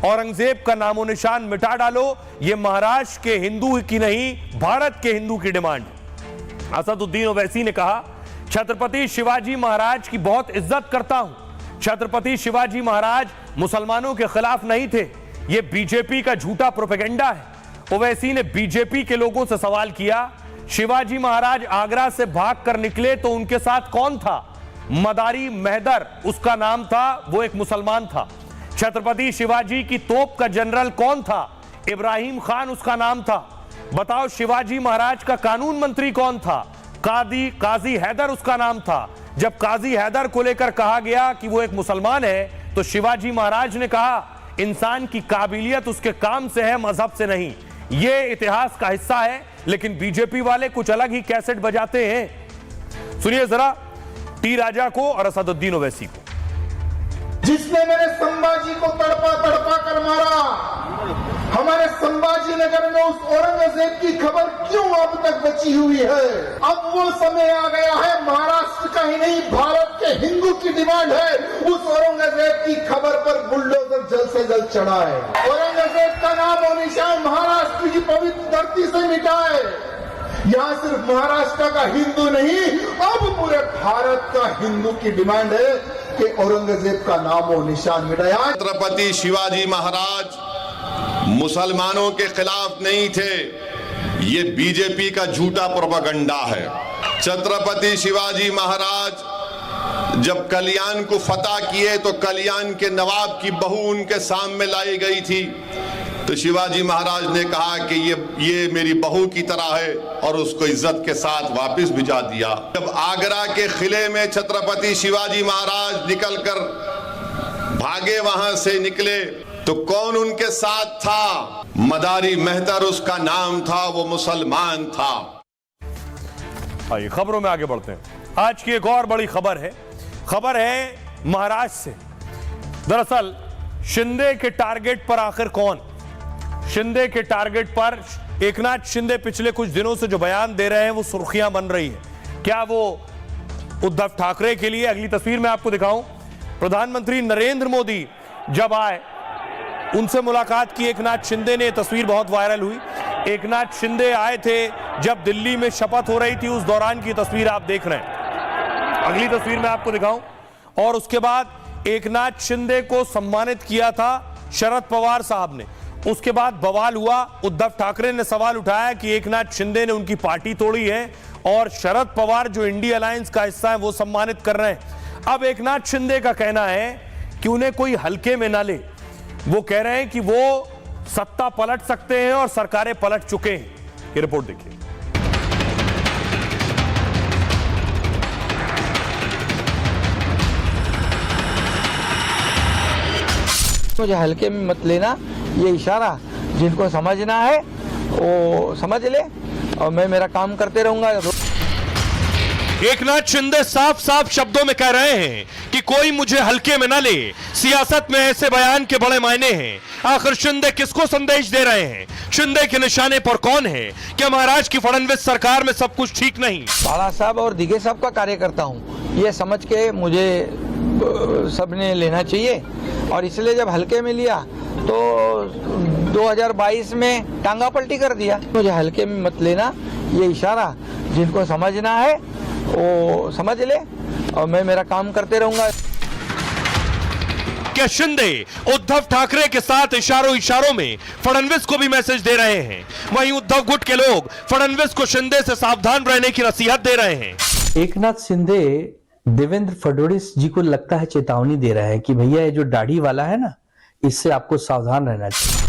C: औरंगजेब का नामो निशान मिटा डालो। यह महाराष्ट्र के हिंदू की नहीं, भारत के हिंदू की डिमांड। असदुद्दीन ओवैसी ने कहा, छत्रपति शिवाजी महाराज की बहुत इज्जत करता हूं। छत्रपति शिवाजी महाराज मुसलमानों के खिलाफ नहीं थे, यह बीजेपी का झूठा प्रोपेगेंडा है। ओवैसी ने बीजेपी के लोगों से सवाल किया, शिवाजी महाराज आगरा से भागकर निकले तो उनके साथ कौन था? मदारी महदर उसका नाम था, वो एक मुसलमान था। छत्रपति शिवाजी की तोप का जनरल कौन था? इब्राहिम खान उसका नाम था। बताओ, शिवाजी महाराज का कानून मंत्री कौन था? काजी हैदर उसका नाम था। जब काजी हैदर को लेकर कहा गया कि वो एक मुसलमान है, तो शिवाजी महाराज ने कहा, इंसान की काबिलियत उसके काम से है, मजहब से नहीं। ये इतिहास का हिस्सा है, लेकिन बीजेपी वाले कुछ अलग ही कैसेट बजाते हैं। सुनिए जरा टी राजा को और असदुद्दीन ओवैसी को।
D: जिसने मेरे संभाजी को तड़पा तड़पा कर मारा, हमारे संभाजी नगर में उस औरंगजेब की खबर क्यों अब तक बची हुई है? अब वो समय आ गया है, महाराष्ट्र का ही नहीं भारत के हिंदू की डिमांड है, उस औरंगजेब की खबर पर बुलडोजर जल्द से जल्द चढ़ाए। औरंगजेब का नाम और निशान महाराष्ट्र की पवित्र धरती से मिटाए। यहाँ सिर्फ महाराष्ट्र का हिंदू नहीं, अब पूरे भारत का हिंदू की डिमांड है कि औरंगजेब का नाम और निशान मिटाया।
G: छत्रपति शिवाजी महाराज मुसलमानों के खिलाफ नहीं थे, ये बीजेपी का झूठा प्रोपेगेंडा है। छत्रपति शिवाजी महाराज जब कल्याण को फतह किए तो कल्याण के नवाब की बहू उनके सामने लाई गई थी, तो शिवाजी महाराज ने कहा कि ये मेरी बहू की तरह है और उसको इज्जत के साथ वापस भिजा दिया। जब आगरा के किले में छत्रपति शिवाजी महाराज निकलकर भागे, वहां से निकले, तो कौन उनके साथ था? मदारी मेहतर उसका नाम था, वो मुसलमान था।
C: आइए खबरों में आगे बढ़ते हैं। आज की एक और बड़ी खबर है महाराष्ट्र से। दरअसल शिंदे के टारगेट पर आखिर कौन? शिंदे के टारगेट पर एकनाथ शिंदे पिछले कुछ दिनों से जो बयान दे रहे हैं, वो सुर्खियां बन रही है। क्या वो उद्धव ठाकरे के लिए? अगली तस्वीर में आपको दिखाऊं। प्रधानमंत्री नरेंद्र मोदी जब आए, उनसे मुलाकात की एकनाथ शिंदे ने। तस्वीर बहुत वायरल हुई। एकनाथ शिंदे आए थे जब दिल्ली में शपथ हो रही थी, उस दौरान की तस्वीर आप देख रहे हैं। अगली तस्वीर में आपको दिखाऊं। और उसके बाद एकनाथ शिंदे को सम्मानित किया था शरद पवार साहब ने। उसके बाद बवाल हुआ। उद्धव ठाकरे ने सवाल उठाया कि एकनाथ शिंदे ने उनकी पार्टी तोड़ी है और शरद पवार जो इंडिया अलायंस का हिस्सा है वो सम्मानित कर रहे हैं। अब एकनाथ शिंदे का कहना है कि उन्हें कोई हल्के में ना ले। वो कह रहे हैं कि वो सत्ता पलट सकते हैं और सरकारें पलट चुके हैं। ये रिपोर्ट देखिए।
W: मुझे हल्के में मत लेना, ये इशारा जिनको समझना है वो समझ ले और मैं मेरा काम करते रहूंगा।
C: एकनाथ शिंदे साफ साफ शब्दों में कह रहे हैं कि कोई मुझे हल्के में ना ले। सियासत में ऐसे बयान के बड़े मायने हैं। आखिर शिंदे किसको संदेश दे रहे हैं? शिंदे के निशाने पर कौन है? क्या महाराज की फडणवीस सरकार में सब कुछ ठीक नहीं?
W: बाला साहब और दिगे साहब का कार्य करता हूँ, ये समझ के मुझे सबने लेना चाहिए। और इसलिए जब हल्के में लिया तो 2022 में टांगा पलटी कर दिया। मुझे हल्के में मत लेना, ये इशारा जिनको समझना है वो समझ ले, और मैं मेरा काम करते रहूंगा।
C: क्या शिंदे उद्धव ठाकरे के साथ इशारों इशारों में फडणवीस को भी मैसेज दे रहे हैं? वहीं उद्धव गुट के लोग फडणवीस को शिंदे से सावधान रहने की नसीहत दे रहे हैं।
E: एकनाथ शिंदे देवेंद्र फडणवीस जी को लगता है चेतावनी दे रहे हैं कि भैया ये जो दाढ़ी वाला है ना, इससे आपको सावधान रहना चाहिए।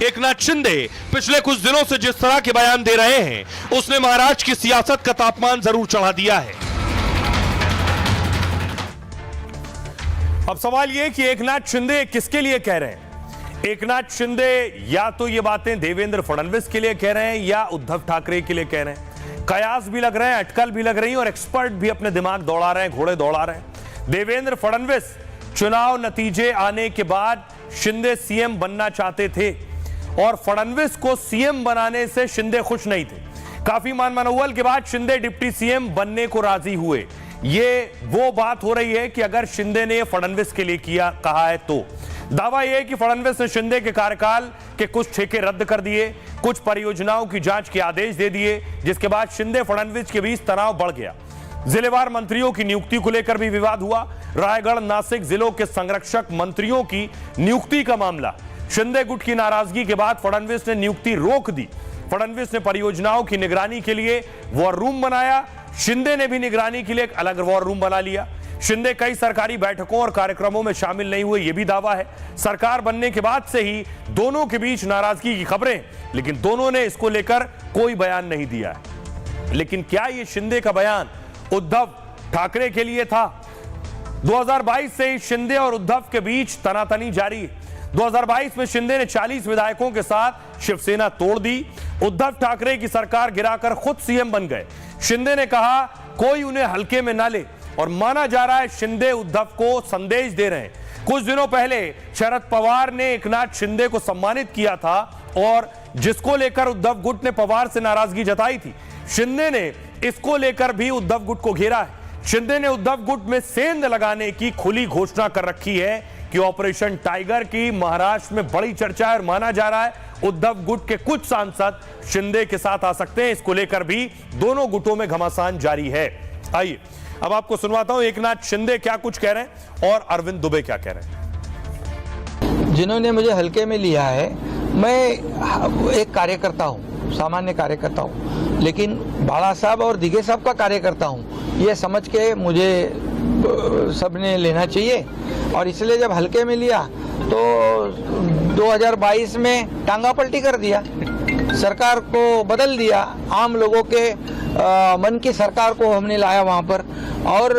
C: एकनाथ शिंदे पिछले कुछ दिनों से जिस तरह के बयान दे रहे हैं, उसने महाराष्ट्र की सियासत का तापमान जरूर चढ़ा दिया है। अब सवाल यह कि एकनाथ शिंदे किसके लिए कह रहे हैं? एकनाथ शिंदे या तो ये बातें देवेंद्र फडणवीस के लिए कह रहे हैं या उद्धव ठाकरे के लिए कह रहे हैं। कयास भी लग रहे हैं, अटकल भी लग रही है और एक्सपर्ट भी अपने दिमाग दौड़ा रहे हैं, घोड़े दौड़ा रहे हैं। देवेंद्र फडणवीस चुनाव नतीजे आने के बाद शिंदे सीएम बनना चाहते थे और फडणवीस को सीएम बनाने से शिंदे खुश नहीं थे। काफी मनमनौवल के बाद शिंदे डिप्टी सीएम बनने को राजी हुए। ये वो बात हो रही है कि अगर शिंदे ने फडणवीस के लिए कहा है तो दावा यह है कि फडणवीस ने शिंदे के कार्यकाल के कुछ ठेके रद्द कर दिए, कुछ परियोजनाओं की जांच के आदेश दे दिए, जिसके बाद शिंदे फडणवीस के बीच तनाव बढ़ गया। जिलेवार मंत्रियों की नियुक्ति को लेकर भी विवाद हुआ। रायगढ़ नासिक जिलों के संरक्षक मंत्रियों की नियुक्ति का मामला, शिंदे गुट की नाराजगी के बाद फडणवीस ने नियुक्ति रोक दी। फडणवीस ने परियोजनाओं की निगरानी के लिए वॉर रूम बनाया, शिंदे ने भी निगरानी के लिए एक अलग वॉर रूम बना लिया। शिंदे कई सरकारी बैठकों और कार्यक्रमों में शामिल नहीं हुए, यह भी दावा है। सरकार बनने के बाद से ही दोनों के बीच नाराजगी की खबरें, लेकिन दोनों ने इसको लेकर कोई बयान नहीं दिया है। लेकिन क्या यह शिंदे का बयान उद्धव ठाकरे के लिए था? 2022 से ही शिंदे और उद्धव के बीच तनातनी जारी है। 2022 में शिंदे ने 40 विधायकों के साथ शिवसेना तोड़ दी। उद्धव ठाकरे की सरकार गिराकर खुद सीएम बन गए। शिंदे ने कहा कोई उन्हें हल्के में ना ले, और माना जा रहा है शिंदे उद्धव को संदेश दे रहे हैं। कुछ दिनों पहले शरद पवार ने एकनाथ शिंदे को सम्मानित किया था और जिसको लेकर उद्धव गुट ने पवार से नाराजगी जताई थी। शिंदे ने इसको लेकर भी उद्धव गुट को घेरा है। शिंदे ने उद्धव गुट में सेंध लगाने की खुली घोषणा कर रखी है कि ऑपरेशन टाइगर की महाराष्ट्र में बड़ी चर्चा है और माना जा रहा है उद्धव गुट के कुछ सांसद शिंदे के साथ आ सकते हैं। इसको लेकर भी दोनों गुटों में घमासान जारी है। आइए अब आपको सुनवाता हूं एकनाथ शिंदे क्या कुछ कह रहे हैं और अरविंद दुबे क्या कह रहे हैं।
W: जिन्होंने मुझे हल्के में लिया है, मैं एक कार्यकर्ता हूँ, सामान्य कार्यकर्ता हूँ, लेकिन बाला साहब और दिघे साहब का कार्यकर्ता हूँ, ये समझ के मुझे सबने लेना चाहिए। और इसलिए जब हल्के में लिया तो 2022 में टांगा पलटी कर दिया, सरकार को बदल दिया, आम लोगों के मन की सरकार को हमने लाया वहाँ पर। और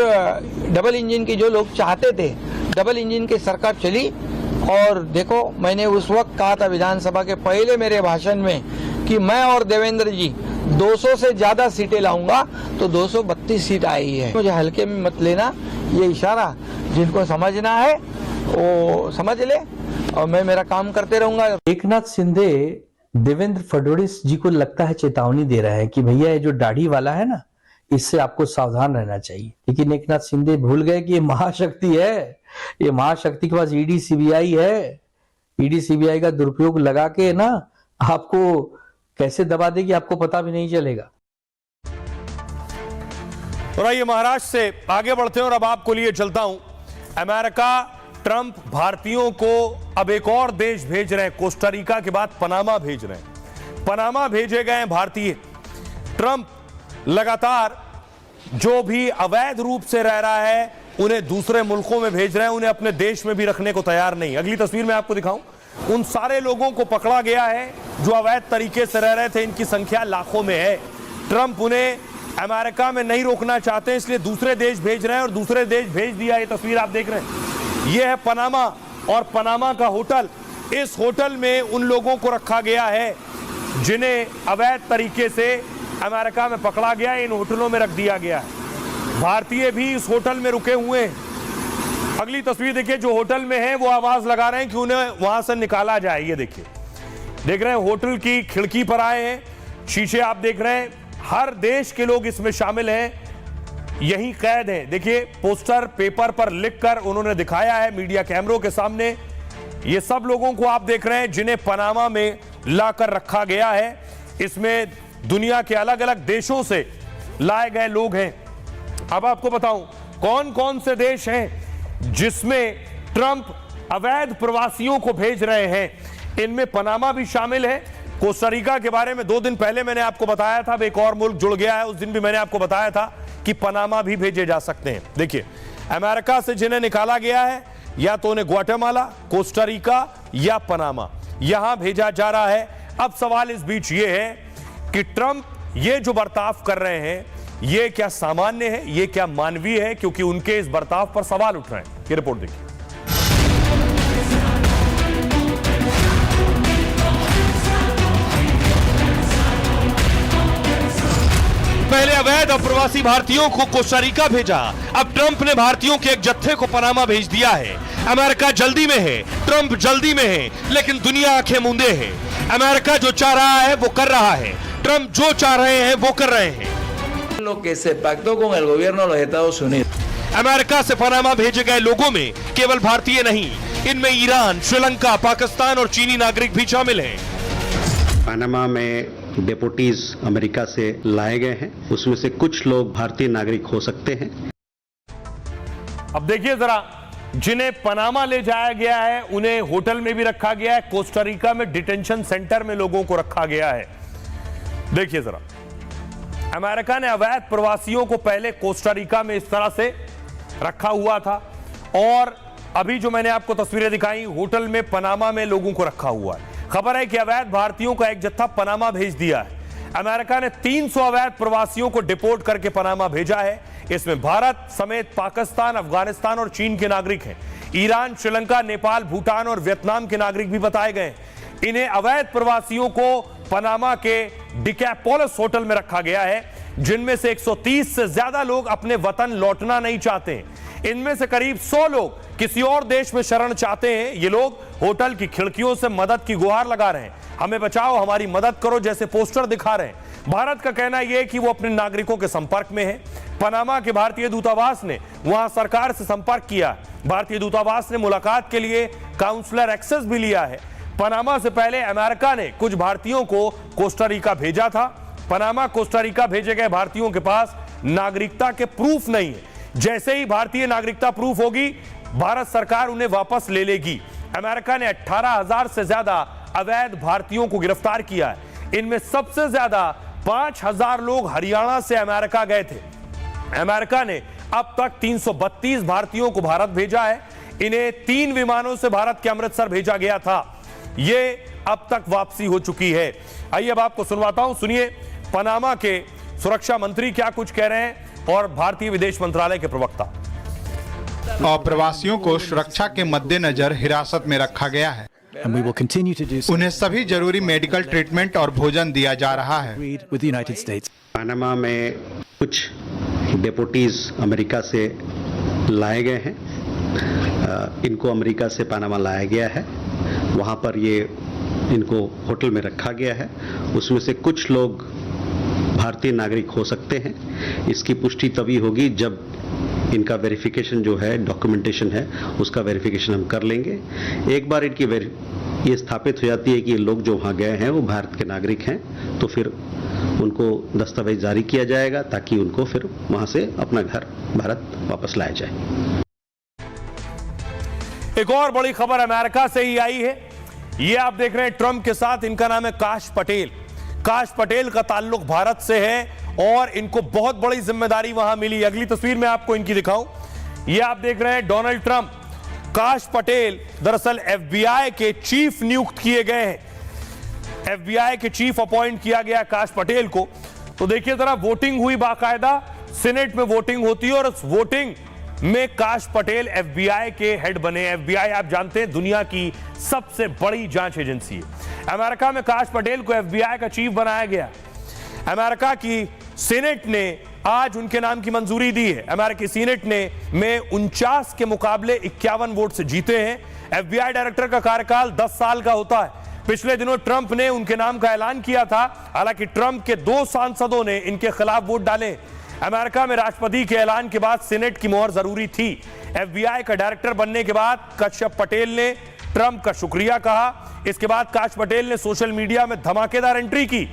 W: डबल इंजन की जो लोग चाहते थे, डबल इंजन की सरकार चली। और देखो, मैंने उस वक्त कहा था विधानसभा के पहले मेरे भाषण में कि मैं और देवेंद्र जी 200 से ज्यादा सीटें लाऊंगा, तो 232 सीट आई है। मुझे हल्के में मत लेना, ये इशारा जिनको समझना है वो समझ ले, और मैं मेरा काम करते रहूंगा।
E: एकनाथ शिंदे देवेंद्र फडणवीस जी को लगता है चेतावनी दे रहे हैं कि भैया ये जो दाढ़ी वाला है ना, इससे आपको सावधान रहना चाहिए। लेकिन एकनाथ शिंदे भूल गए कि ये महाशक्ति है, ये महाशक्ति के पास ईडी सीबीआई है। ईडी सीबीआई का दुरुपयोग लगा के ना आपको कैसे दबा देगी आपको पता भी नहीं चलेगा।
C: और आइए महाराष्ट्र से आगे बढ़ते हैं और अब आपको लिए चलता हूं। अमेरिका ट्रंप भारतीयों को अब एक और देश भेज रहे हैं। कोस्टारिका के बाद पनामा भेज रहे हैं। पनामा भेजे गए भारतीय। ट्रंप लगातार जो भी अवैध रूप से रह रहा है उन्हें दूसरे मुल्कों में भेज रहे हैं, उन्हें अपने देश में भी रखने को तैयार नहीं। अगली तस्वीर में आपको दिखाऊं, उन सारे लोगों को पकड़ा गया है जो अवैध तरीके से रह रहे थे। इनकी संख्या लाखों में है। ट्रंप उन्हें अमेरिका में नहीं रोकना चाहते, इसलिए दूसरे देश भेज रहे हैं और दूसरे देश भेज दिया। ये तस्वीर आप देख रहे हैं, यह है पनामा और पनामा का होटल। इस होटल में उन लोगों को रखा गया है जिन्हें अवैध तरीके से अमेरिका में पकड़ा गया, इन होटलों में रख दिया गया है। भारतीय भी इस होटल में रुके हुए हैं। अगली तस्वीर देखिए, जो होटल में है वो आवाज लगा रहे हैं कि उन्हें वहां से निकाला जाए। ये देखिए, देख रहे हैं होटल की खिड़की पर आए हैं, शीशे आप देख रहे हैं। हर देश के लोग इसमें शामिल हैं। यही कैद हैं। देखिए पोस्टर पेपर पर लिखकर उन्होंने दिखाया है मीडिया कैमरों के सामने। ये सब लोगों को आप देख रहे हैं जिन्हें पनामा में लाकर रखा गया है। इसमें दुनिया के अलग अलग देशों से लाए गए लोग हैं। अब आपको बताऊं कौन कौन से देश हैं जिसमें ट्रंप अवैध प्रवासियों को भेज रहे हैं। इनमें पनामा भी शामिल है। कोस्टारिका के बारे में 2 दिन पहले मैंने आपको बताया था, अब एक और मुल्क जुड़ गया है। उस दिन भी मैंने आपको बताया था कि पनामा भी भेजे जा सकते हैं। देखिए अमेरिका से जिन्हें निकाला गया है या तो उन्हें ग्वाटेमाला, कोस्टारिका या पनामा यहां भेजा जा रहा है। अब सवाल इस बीच ये है कि ट्रंप ये जो बर्ताव कर रहे हैं ये क्या सामान्य है, ये क्या मानवीय है, क्योंकि उनके इस बर्ताव पर सवाल उठ रहे हैं। ये रिपोर्ट देखिए। पहले अवैध अप्रवासी भारतीयों को कोस्टारिका भेजा, अब ट्रंप ने भारतीयों के एक जत्थे को पनामा भेज दिया है। अमेरिका जल्दी में है, ट्रंप जल्दी में है, लेकिन दुनिया आंखें मूंदे है। अमेरिका जो चाह रहा है वो कर रहा है, ट्रंप जो चाह रहे हैं वो कर रहे हैं।
A: Lo que se pactó con el gobierno de los Estados Unidos.
C: America से पनामा भेजे गए लोगों में केवल भारतीय नहीं, इनमें ईरान, श्रीलंका, पाकिस्तान और चीनी नागरिक भी शामिल हैं।
H: पनामा में डेपोटीज अमेरिका से लाए गए हैं, उसमें से कुछ लोग भारतीय नागरिक हो सकते हैं।
C: अब देखिए जरा, जिन्हें पनामा ले जाया गया है उन्हें होटल में भी रखा गया है। कोस्टारिका में डिटेंशन सेंटर में लोगों को रखा गया है। देखिए जरा, अमेरिका ने अवैध प्रवासियों को पहले कोस्टारिका में इस तरह से रखा हुआ था और अभी जो मैंने आपको तस्वीरें दिखाई होटल में पनामा में लोगों को रखा हुआ है। खबर है कि अवैध भारतीयों का एक जत्था पनामा भेज दिया है। अमेरिका ने 300 अवैध प्रवासियों को डिपोर्ट करके पनामा भेजा है। इसमें भारत समेत पाकिस्तान, अफगानिस्तान और चीन के नागरिक हैं। ईरान, श्रीलंका, नेपाल, भूटान और वियतनाम के नागरिक भी बताए गए। इन्हें अवैध प्रवासियों को पनामा के डिकैपोलिस होटल में रखा गया है, जिनमें से 130 से ज्यादा लोग अपने वतन लौटना नहीं चाहते। इनमें से करीब 100 लोग किसी और देश में शरण चाहते हैं। ये लोग होटल की खिड़कियों से मदद की गुहार लगा रहे हैं, हमें बचाओ, हमारी मदद करो जैसे पोस्टर दिखा रहे हैं। भारत का कहना यह है कि वो अपने नागरिकों के संपर्क में है। पनामा के भारतीय दूतावास ने वहां सरकार से संपर्क किया। भारतीय दूतावास ने मुलाकात के लिए काउंसलर एक्सेस भी लिया है। पनामा से पहले अमेरिका ने कुछ भारतीयों को कोस्टारिका भेजा था। पनामा कोस्टारिका भेजे गए भारतीयों के पास नागरिकता के प्रूफ नहीं है। जैसे ही भारतीय नागरिकता प्रूफ होगी भारत सरकार उन्हें वापस ले लेगी। अमेरिका ने 18,000 से ज्यादा अवैध भारतीयों को गिरफ्तार किया है। इनमें सबसे ज्यादा 5,000 लोग हरियाणा से अमेरिका गए थे। अमेरिका ने अब तक 332 भारतीयों को भारत भेजा है। इन्हें 3 विमानों से भारत के अमृतसर भेजा गया था। ये अब तक वापसी हो चुकी है। आइए अब आपको सुनवाता हूं, सुनिए पनामा के सुरक्षा मंत्री क्या कुछ कह रहे हैं और भारतीय विदेश मंत्रालय के प्रवक्ता।
I: प्रवासियों को सुरक्षा के मद्देनजर हिरासत में रखा गया है। उन्हें सभी जरूरी मेडिकल ट्रीटमेंट और भोजन दिया जा रहा है।
H: पनामा में कुछ डेपोटीज अमेरिका से लाए गए हैं। इनको अमेरिका से पनामा लाया गया है, वहाँ पर ये इनको होटल में रखा गया है। उसमें से कुछ लोग भारतीय नागरिक हो सकते हैं। इसकी पुष्टि तभी होगी जब इनका वेरिफिकेशन जो है, डॉक्यूमेंटेशन है, उसका वेरिफिकेशन हम कर लेंगे। एक बार इनकी ये स्थापित हो जाती है कि ये लोग जो वहाँ गए हैं वो भारत के नागरिक हैं, तो फिर उनको दस्तावेज जारी किया जाएगा ताकि उनको फिर वहाँ से अपना घर भारत वापस लाया जाए।
C: एक और बड़ी खबर अमेरिका से ही आई है। ये आप देख रहे हैं ट्रंप के साथ, इनका नाम है काश पटेल। काश पटेल का ताल्लुक भारत से है और इनको बहुत बड़ी जिम्मेदारी वहां मिली। अगली तस्वीर में आपको इनकी दिखाऊं। ये आप देख रहे हैं डोनाल्ड ट्रंप। काश पटेल दरअसल एफबीआई के चीफ नियुक्त किए गए हैं। एफबीआई के चीफ अपॉइंट किया गया काश पटेल को। तो देखिए जरा, वोटिंग हुई बाकायदा, सीनेट में वोटिंग होती है और उस वोटिंग में काश पटेल एफबीआई के हेड बने। एफबीआई आप जानते हैं दुनिया की सबसे बड़ी जांच एजेंसी है। अमेरिका में काश पटेल को एफबीआई का चीफ बनाया गया। अमेरिका की सीनेट ने आज उनके नाम की मंजूरी दी है। अमेरिकी सीनेट ने में 49 के मुकाबले 51 वोट से जीते हैं। एफबीआई डायरेक्टर का कार्यकाल 10 साल का होता है। पिछले दिनों ट्रंप ने उनके नाम का ऐलान किया था, हालांकि ट्रंप के 2 सांसदों ने इनके खिलाफ वोट डाले। अमेरिका में राष्ट्रपति के ऐलान के बाद सीनेट की मोहर जरूरी थी। एफबीआई का डायरेक्टर बनने के बाद कश्यप पटेल ने ट्रंप का शुक्रिया कहा। इसके बाद काश पटेल ने सोशल मीडिया में धमाकेदार एंट्री की।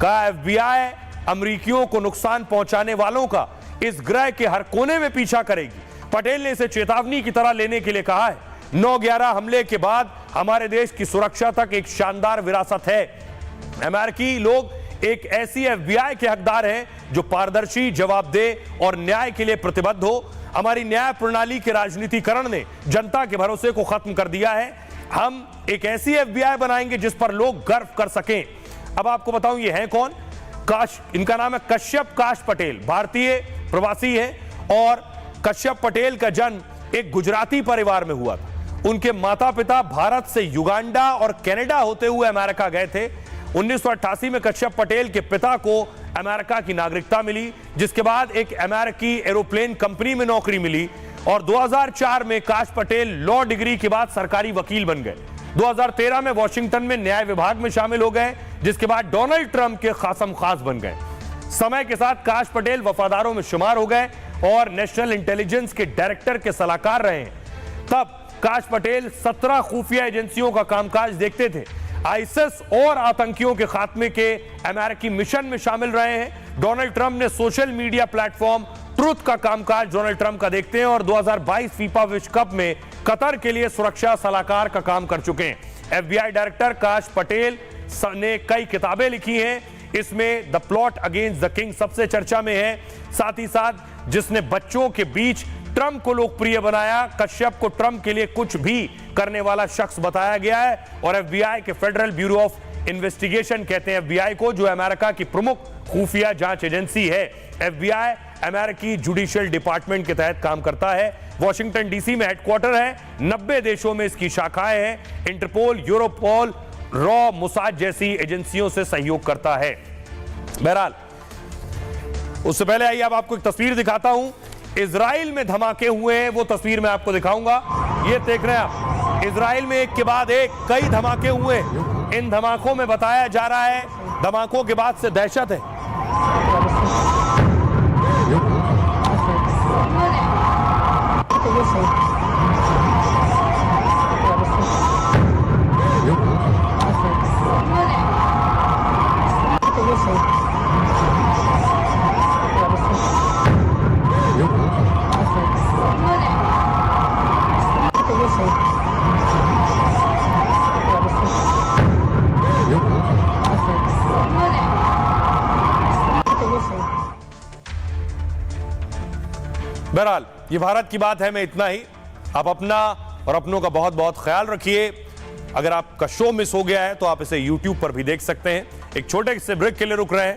C: कहा एफबीआई अमेरिकियों को नुकसान पहुंचाने वालों का इस ग्रह के हर कोने में पीछा करेगी। पटेल ने इसे चेतावनी की तरह लेने के लिए कहा है। 9/11 हमले के बाद हमारे देश की सुरक्षा तक एक शानदार विरासत है। अमेरिकी लोग एक ऐसी एफबीआई के हकदार हैं जो पारदर्शी, जवाबदेह और न्याय के लिए प्रतिबद्ध हो। हमारी न्याय प्रणाली के राजनीतिकरण ने जनता के भरोसे को खत्म कर दिया है। हम एक ऐसी एफबीआई बनाएंगे जिस पर लोग गर्व कर सकें। अब आपको बताऊं ये हैं कौन। इनका नाम है कश्यप काश पटेल, भारतीय प्रवासी है। और कश्यप पटेल का जन्म एक गुजराती परिवार में हुआ था। उनके माता पिता भारत से युगांडा और कनाडा होते हुए अमेरिका गए थे। 1988 में कश्यप पटेल के पिता को अमेरिका की नागरिकता मिली, जिसके बाद एक अमेरिकी एरोप्लेन कंपनी में नौकरी मिली। और 2004 में काश पटेल लॉ डिग्री के बाद सरकारी वकील बन गए। 2013 में वॉशिंगटन में न्याय विभाग में शामिल हो गए, जिसके बाद डोनाल्ड ट्रंप के खासम खास बन गए। समय के साथ काश पटेल वफादारों में शुमार हो गए और नेशनल इंटेलिजेंस के डायरेक्टर के सलाहकार रहे हैं। तब काश पटेल 17 खुफिया एजेंसियों का कामकाज देखते थे। आईएसआईएस और आतंकियों के खात्मे के अमेरिकी मिशन में शामिल रहे हैं। डोनाल्ड ट्रंप ने सोशल मीडिया प्लेटफॉर्म ट्रुथ का कामकाज डोनाल्ड ट्रंप का देखते हैं और 2022 फीफा विश्व कप में कतर के लिए सुरक्षा सलाहकार का काम कर चुके हैं। एफबीआई डायरेक्टर काश पटेल ने कई किताबें लिखी हैं। इसमें the plot against the king सबसे चर्चा में है। साथ ही साथ जिसने बच्चों के बीच ट्रंप को लोकप्रिय बनाया, कश्यप को ट्रंप के लिए कुछ भी करने वाला शख्स बताया गया है। और एफबीआई के फेडरल ब्यूरो ऑफ इन्वेस्टिगेशन कहते हैं एफबीआई को, जो अमेरिका की प्रमुख खुफिया जांच एजेंसी है। एफबीआई अमेरिकी जुडिशियल डिपार्टमेंट के तहत काम करता है। वॉशिंगटन डीसी में हेडक्वार्टर है। 90 देशों में इसकी शाखाएं हैं। इंटरपोल, यूरोपोल, रॉ, मुसाद जैसी एजेंसियों से सहयोग करता है। बहरहाल उससे पहले आइए अब आपको एक तस्वीर दिखाता हूं। इजराइल में धमाके हुए हैं, वो तस्वीर मैं आपको दिखाऊंगा। ये देख रहे हैं आप, इजराइल में एक के बाद एक कई धमाके हुए। इन धमाकों में बताया जा रहा है धमाकों के बाद से दहशत है। बहरहाल ये भारत की बात है, मैं इतना ही। आप अपना और अपनों का बहुत बहुत ख्याल रखिए। अगर आपका शो मिस हो गया है तो आप इसे YouTube पर भी देख सकते हैं। एक छोटे से ब्रेक के लिए रुक रहे हैं।